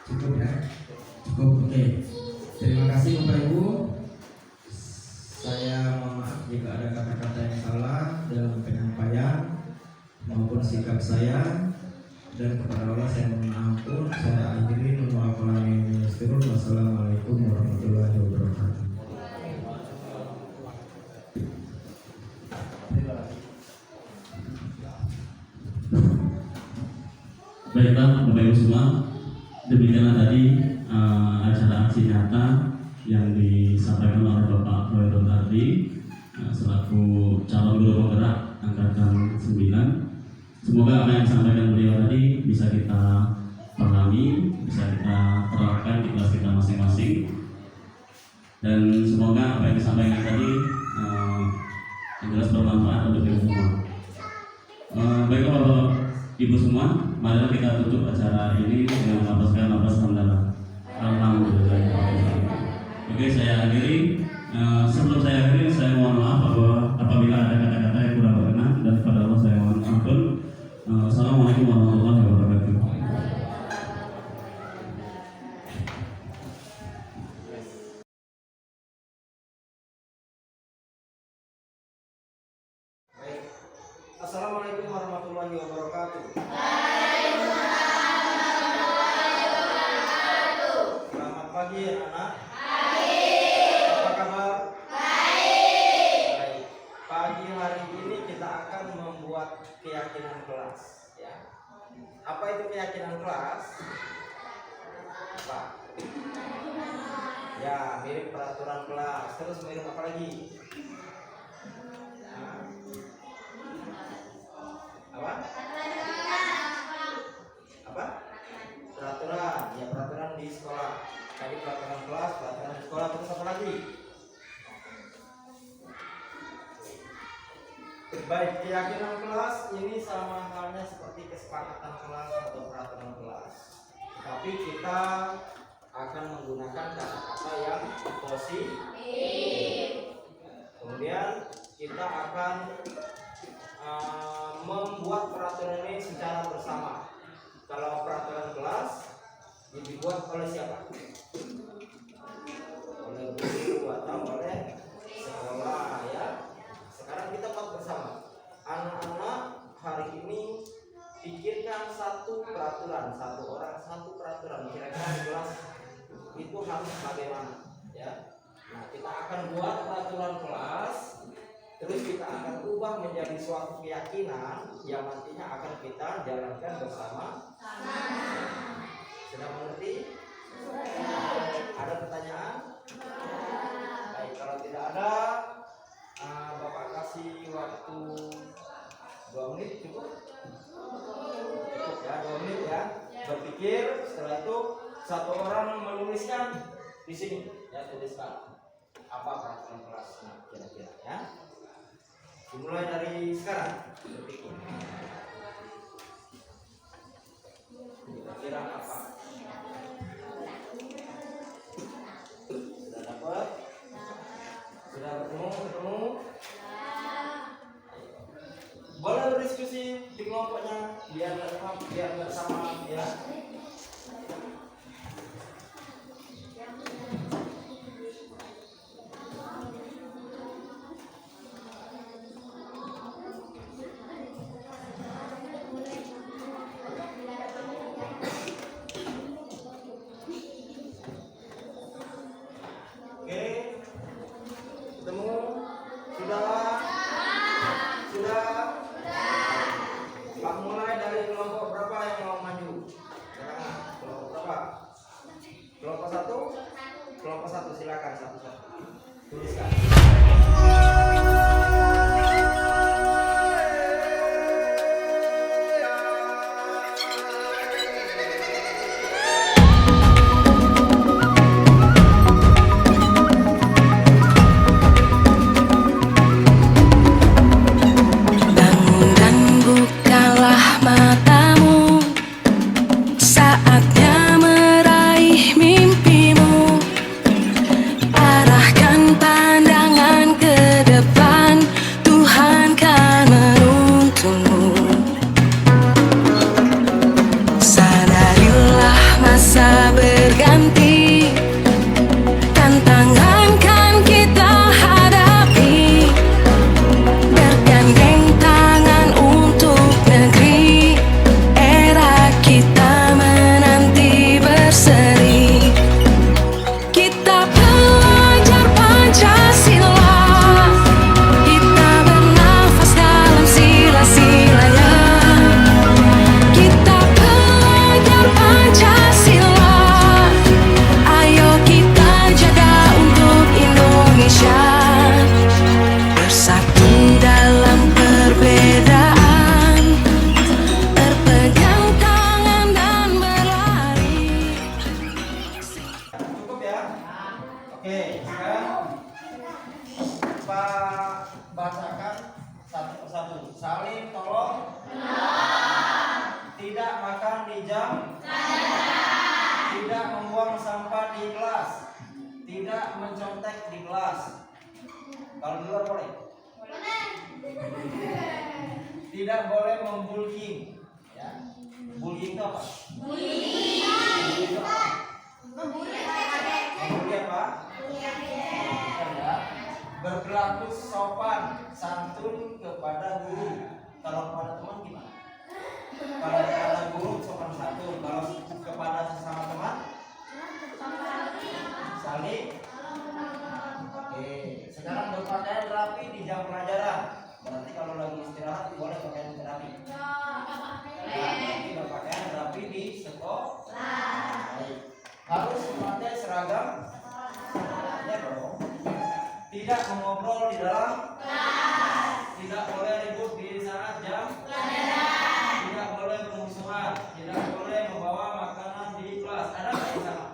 Cukup ya? Cukup, oke. Terima kasih Bapak Ibu. Saya mohon maaf jika ada kata-kata yang salah dalam penyampaian maupun sikap saya, dan kepada Allah saya mohon ampun. Saya akhiri, wassalamualaikum warahmatullahi wabarakatuh. Baiklah Bapak Ibu semua, demikianlah tadi acara aksi nyata yang disampaikan oleh Bapak Khairul Ardi selaku calon guru penggerak angkatan 9. Semoga apa yang disampaikan beliau tadi bisa kita pahami, bisa kita terapkan di kelas kita masing-masing, dan semoga apa yang disampaikan tadi yang jelas bermanfaat untuk kita semua. Baiklah Bapak Ibu semua, marilah kita tutup acara ini dengan melafazkan lafaz hamdalah. Alhamdulillah. Oke, saya akhiri. Sebelum saya akhiri, saya mohon maaf apabila ada kata-kata yang kurang berkenan, dan kepada Allah saya mohon ampun. Assalamualaikum warahmatullahi wabarakatuh. Assalamualaikum warahmatullahi wabarakatuh. Selamat pagi anak. Apa kabar? Baik. Pagi hari ini kita akan membuat keyakinan kelas, ya. Apa itu keyakinan kelas? Apa? Ya, mirip peraturan kelas. Terus mirip apa lagi? Apa? Apa? Peraturan, ya, peraturan di sekolah. Tadi peraturan kelas, peraturan di sekolah, terus apa lagi? Baik, keyakinan kelas ini sama halnya seperti kesepakatan kelas atau peraturan kelas. Tapi kita akan menggunakan kata-kata yang positif. Kemudian kita akan membuat peraturan ini secara bersama. Kalau peraturan kelas dibuat oleh siapa? Oleh guru atau oleh sekolah, ya. Sekarang kita buat bersama. Anak-anak hari ini pikirkan satu peraturan, satu orang satu peraturan. Kira-kira di kelas itu harus bagaimana, ya. Nah, kita akan buat peraturan kelas. Terus kita akan ubah menjadi suatu keyakinan yang nantinya akan kita jalankan bersama. Sudah mengerti? Ada pertanyaan? Baik, kalau tidak ada, Bapak kasih menit cukup? Cukup ya, 2 menit ya. Berpikir, setelah itu satu orang menuliskan di sini ya, tuliskan apa peraturan kelasnya kira-kira ya. Dimulai dari sekarang berpikir. Kira-kira apa? Sudah dapat? Sudah ketemu? Boleh berdiskusi di kelompoknya biar nggak sama ya. Oke, ketemu? Sudah? Pak, mulai dari kelompok berapa yang mau maju? Kelompok berapa? Kelompok satu silakan satu-satu. Tuliskan. Bangun dan bukalah matamu, saatnya meraih mimpimu. Arahkan pandangan ke depan, Tuhan kan menuntunmu. Sadarilah masa berganti, tantangan kan kita hadapi. Bergandeng tangan untuk negeri, era kita menanti berseri. Kita belajar Pancasila, kita bernafas dalam sila-silanya. Kita belajar Pancasila, ayo kita jaga untuk Indonesia. Bersatu dalam perbedaan, berpegang tangan dan berlari. Cukup ya? Oke, sekarang Pak bacakan satu persatu. Salim tolong. Tidak makan di jam. Tidak membuang sampah di kelas. Tidak mencontek di kelas. Kalau di luar boleh? Tidak boleh membullying. Ya. Bullying itu apa? Bullying itu apa? Membuli apa? Ya. Berperilaku sopan santun kepada guru. Kalau kepada teman gimana? Kalau kepada guru sopan santun. Kalau kepada sesama teman saling. Oke. Sekarang berpakaian rapi di jam pelajaran. Berarti kalau lagi istirahat boleh pakaian rapi. Berarti berpakaian rapi di sekolah. Baik. Harus memakai seragam. Ya dong. Tidak mengobrol di dalam kelas. Tidak boleh ribut di saat jam pelajaran. Tidak boleh bermusuhan. Tidak boleh membawa makanan di kelas. Ada nggak yang sama?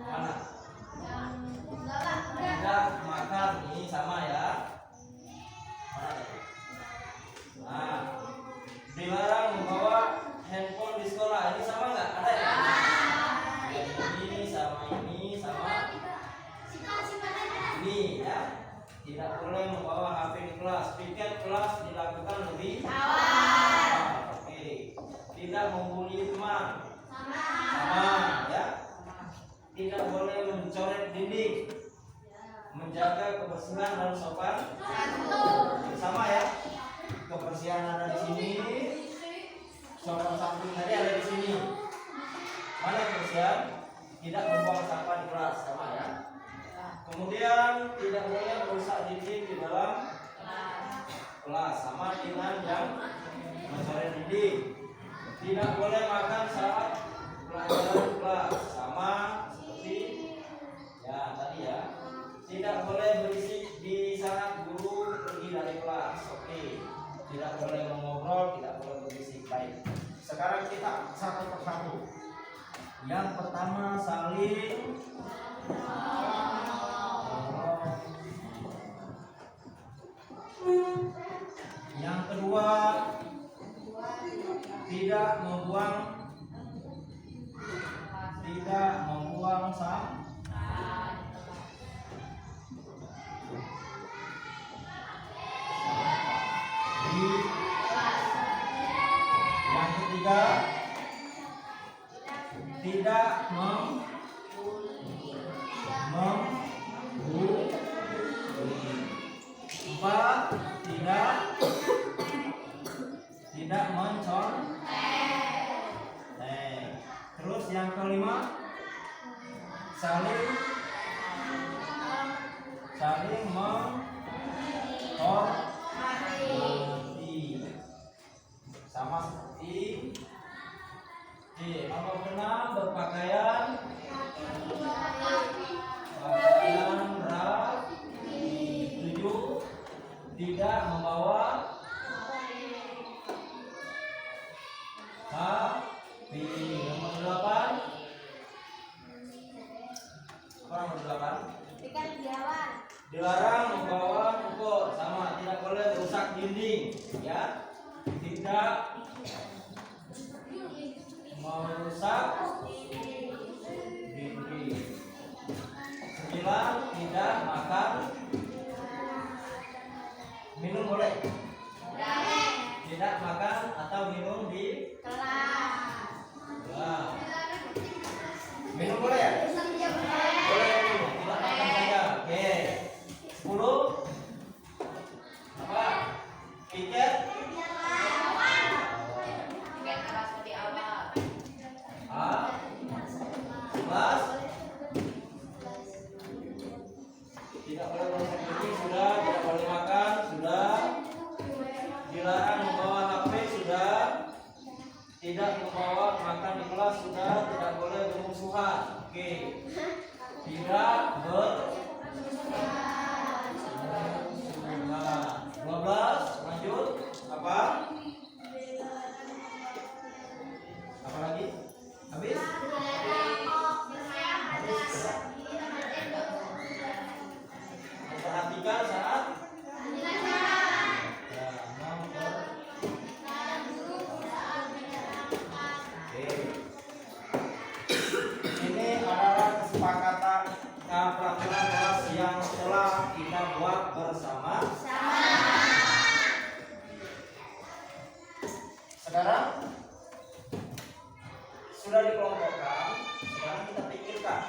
Mana? Tidak makan. Ini sama ya. Nah, dilarang membawa handphone di sekolah. Ini sama nggak? Ada ya? Ini sama ini sama ini ya. Tidak boleh membawa HP di kelas. Piket kelas dilakukan lebih awal. Oke. Tidak membuli teman. Sama ya. Tidak boleh mencoret dinding. Menjaga kebersihan dan sopan. Sama ya. Kebersihan ada di sini. Sopan santun tadi ada di sini. Mana kebersihan? Tidak membuang sampah di kelas. Sama ya. Kemudian tidak boleh merusak dinding di dalam kelas. Sama dengan yang mencoret dinding. Tidak boleh makan saat pelajaran kelas. Sama seperti ya tadi ya. Tidak boleh berisik di saat guru pergi dari kelas. Oke. Tidak boleh mengobrol Yang pertama saling tolong. Yang kedua tidak membuang sampah. Yang ketiga tidak empat tidak mencontek. Terus yang kelima saling menghormati, sama seperti nomor 6 berpakaian rapi. 7 tidak membawa HP. Nomor 8 dilarang membawa pukul, sama tidak boleh rusak dinding, ya, tidak merusak dinding. 9 tidak makan minum, boleh tidak makan atau minum di kelas. Minum boleh ya? Boleh minum, tidak makan saja. Oke. 10 apa? Tiket kelas tidak boleh merusak dinding, sudah. Tidak boleh makan, sudah. Dilarang membawa HP, sudah. Tidak membawa makan di kelas, sudah. Tidak boleh bermusuhan. Oke. Tidak bermusuhan. 12 lanjut. Apa lagi? Habis? Memperhatikan saat ini adalah kesepakatan peraturan kelas yang telah kita buat bersama. Sekarang sudah dikelompokkan. Sekarang kita pikirkan,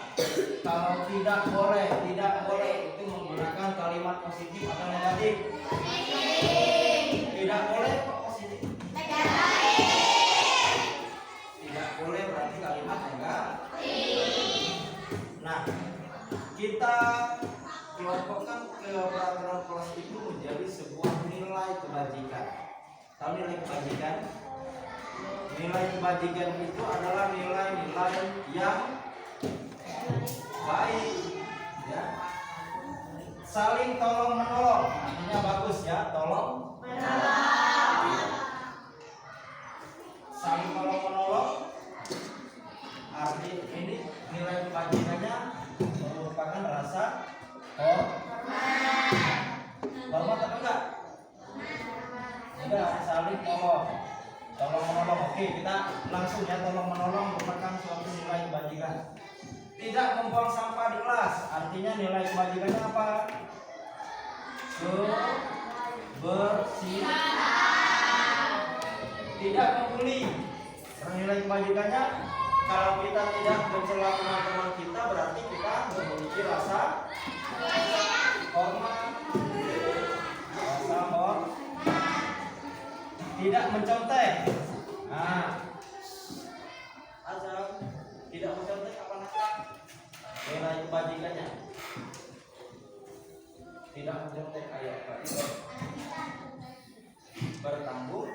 kalau tidak boleh itu menggunakan kalimat positif atau negatif? Tidak boleh kok positif. Tidak boleh berarti kalimat negatif. Nah, kita kelompokkan ke peraturan kelas itu menjadi sebuah nilai kebajikan. Tahu nilai kebajikan? Nilai kebajikan itu adalah nilai-nilai yang baik, ya. Saling tolong menolong, artinya bagus ya, tolong menolong. Saling tolong menolong, arti ini nilai kebajikannya merupakan rasa hormat atau enggak? Enggak, saling tolong menolong. Oke, kita langsung ya, tolong menolong merupakan suatu nilai kebajikan. Tidak membuang sampah di kelas, artinya nilai kebajikannya apa? Kebersihan. Tidak membuli, nilai kebajikannya kalau kita tidak mencela teman-teman kita berarti kita memiliki rasa hormat. Tidak mencontek. Nah, azab tidak mencontek apa namanya? Nilai kebajikannya. Tidak mencontek ayat berarti bertanggung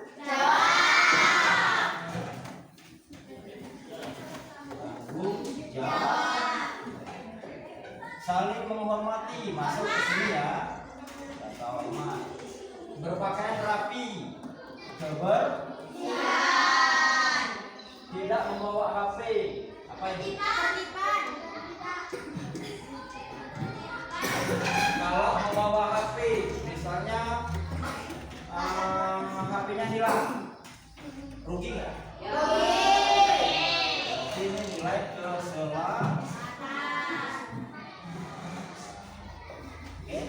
jawab. Saling menghormati, masuk ke sini ya. Rasa hormat. Berpakaian rapi. Kebersihan. Tidak membawa HP. Apa Apa ini? Kalau membawa HP, misalnya HP-nya hilang, rugi nggak? Ini nilai kesalahan. Oke.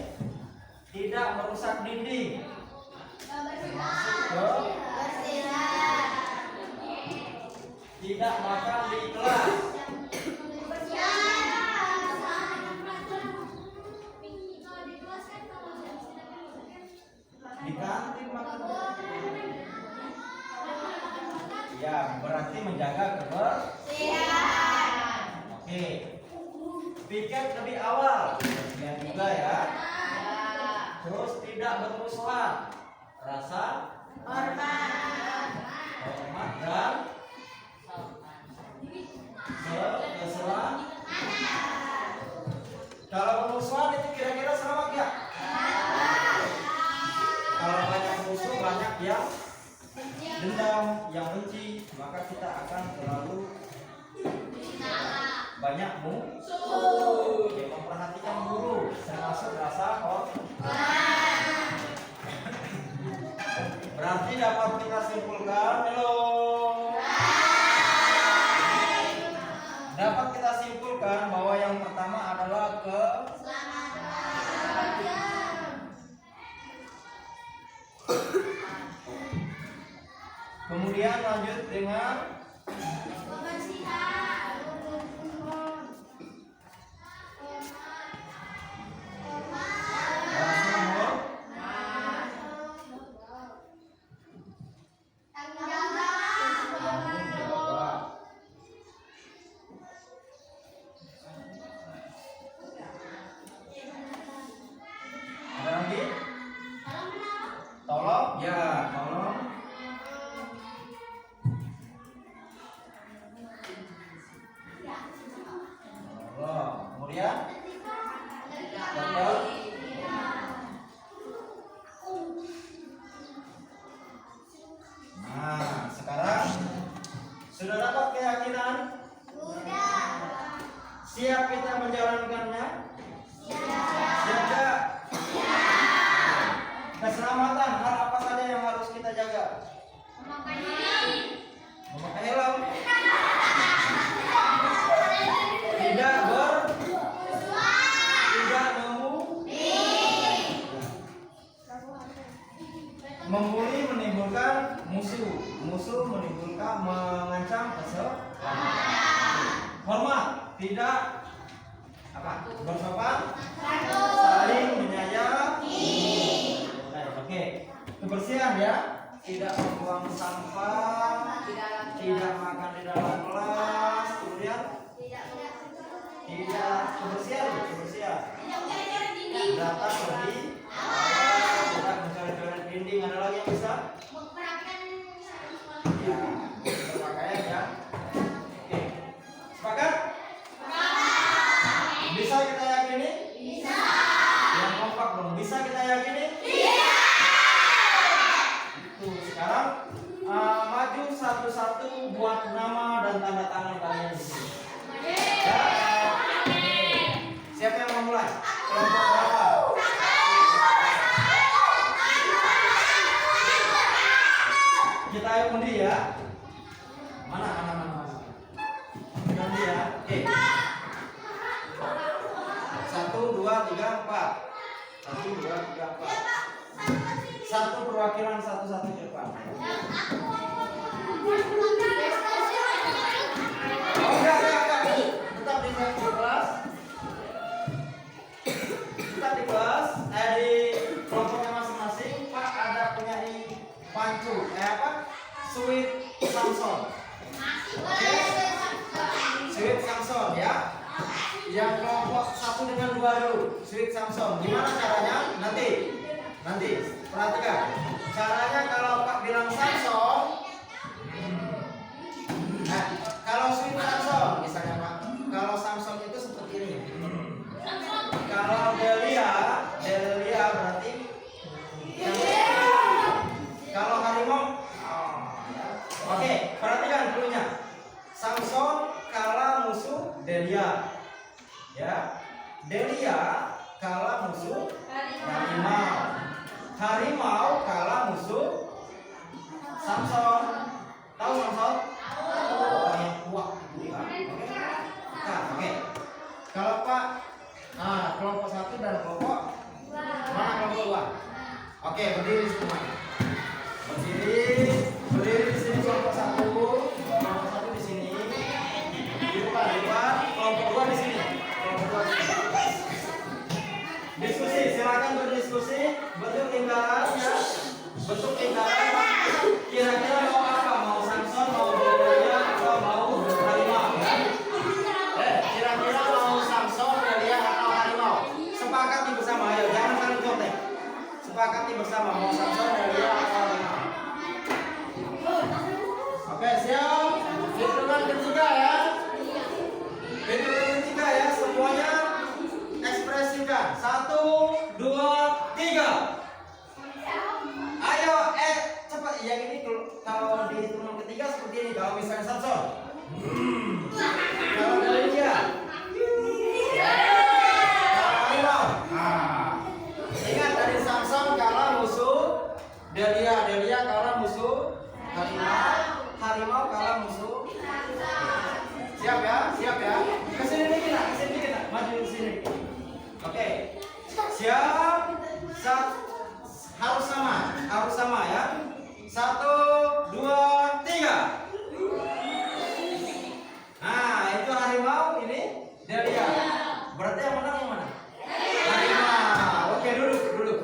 Tidak merusak dinding. Masuk ke tidak makan di kelas. Di kantin makan. Ya, berarti menjaga kebersihan. Oke. Piket lebih awal. Demikian juga ya. Terus tidak bermusuhan. Rasa hormat dan keselamatan. Kalau bermusuhan itu kira-kira selamat ya? Kalau banyak musuh, banyak yang dendam, yang benci, maka kita akan selalu banyak musuh. Ya, memperhatikan guru, termasuk rasa hormat. Berarti dapat kita simpulkan, dapat kita simpulkan bahwa yang pertama adalah kemudian lanjut dengan tolong. Kemudian nah, sekarang sudah dapat keyakinan? Siap kita menjalankannya? Siap gak? Keselamatan, hal apa saja yang harus kita jaga? Memakai helm. Membuli menimbulkan musuh menimbulkan mengancam keselamatan. Hormat, tidak bersopan, saling menyayangi. Oke, kebersihan ya, tidak membuang sampah, tidak makan di dalam kelas, kemudian tidak kebersihan, datang lebih awal, tidak mencoret-coret dinding. Ada lagi yang bisa? Ya, berpakaian ya. Oke, sepakat? Bisa kita yakini? Bisa. Yang kompak dong. Bisa kita yakini? Iya. Itu sekarang maju satu-satu buat nama dan tanda tangan kalian di sini. Ya. Siapa yang mau mulai? Kelompok berapa? Kita ayo undi ya. Mana? Undi ya. Oke. 1, 2, 3, 4. 1, 2, 3, 4. Satu perwakilan satu-satu ke depan. Enggak. Tetap di kelas. Tetap di kelas. Di kelompoknya masing-masing. Pak ada punya pancu. Sweet Samson. Sweet Samson ya. Yang kelompok 1 dengan 2 dulu. Sweet Samson. Gimana caranya? Nanti perhatikan. Caranya kalau Pak bilang Samson, kalau Sweet Samson misalnya Pak, kalau Samson itu seperti ini. Kalau Delia berarti kalau harimau. Oke, perhatikan dulunya. Samson kalah Delia kalah musuh harimau. Harimau kalah musuh Samson. Tahu Samson? Yang kuat gitu ya. Oke. Nah, oke. Kalau Pak, kelompok 1 dan kelompok mana kelompok 2? Oke, berdiri semua. Berdiri di sini kelompok 1. Kelompok 1 di sini. Di depan. Kelompok 2 di sini. Kelompok 2 di sini. Diskusi, silakan berdiskusi. Bentuk lingkaran ya. Bentuk lingkaran. Kira-kira mau apa? Mau Samson, mau Delia, atau mau harimau ya? Kira-kira mau Samson, Delia, atau harimau? Sepakati bersama, ayo jangan saling contek. Sepakati bersama mau Samson, Delia, atau harimau. Oke, siap. Hitungan ketiga ya. Hitungan ketiga ya, semuanya ekspresikan. 1, 2, 3. Ayo, cepat. Yang ini kalau di hitungan ketiga seperti ini. Kalau misalnya Samson, kalau Delia, kalau harimau. Ingat dari Samson kalah musuh Delia kalah musuh harimau kalah musuh. Siap ya. Kesini dikit, maju ke sini. Oke. Siap. Harus sama ya. 1, 2, 3. Nah, itu harimau, ini Delia. Berarti yang menang yang mana? Harimau. Oke, duduk.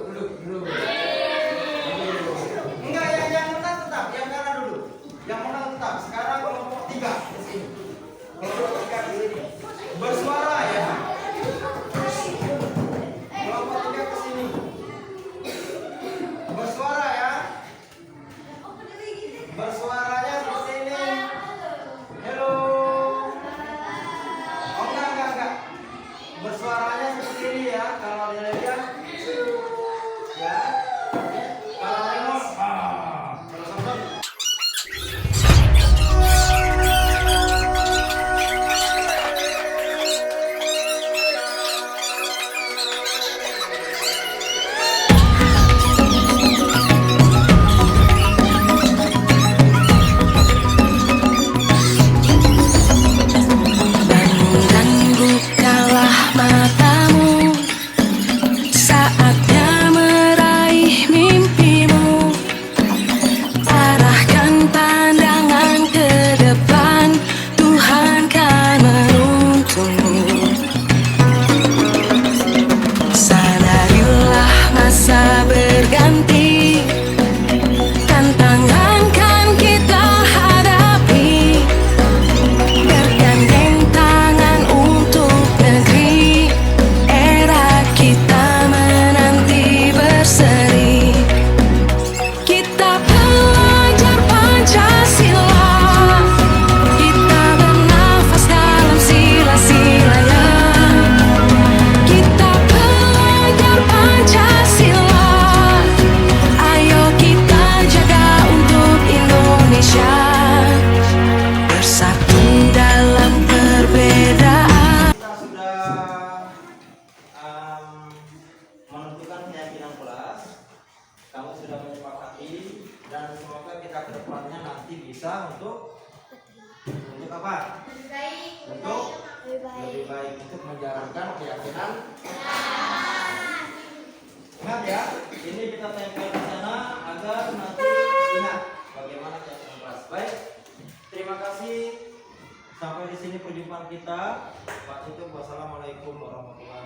Enggak, yang menang tetap, yang kalah dulu. Yang menang tetap. Sekarang kelompok 3 di sini. Kelompok 3 di sini. Bersuara ya. Kelompok 3 ke sini. Bersuara ya. Bersuaranya seperti ini. Hello. Oh enggak. Bersuaranya seperti ini ya. Kalau Delia ya. Kalau harimau kalau Samson. Dan bukalah matamu, saatnya meraih mimpimu. Arahkan pandangan ke depan, Tuhan kan menuntunmu. Sadarilah masa berganti, tantangan kan kita hadapi. Bergandeng tangan untuk negeri, era kita menanti berseri. Kita belajar Pancasila, kita bernafas dalam sila-silanya. Kita belajar Pancasila, ayo kita jaga untuk Indonesia. Bersatu dalam perbedaan. Kita sudah menentukan keyakinan kelas. Kamu sudah menyepakati dan semoga kita ke depannya nanti bisa untuk apa? Untuk lebih baik untuk menjalankan keyakinan. Ingat ya, ini kita tempel di sana agar nanti ingat bagaimana keyakinan kelas. Baik, terima kasih. Sampai di sini perjumpaan kita. Pak Tutup, wassalamualaikum warahmatullahi wabarakatuh.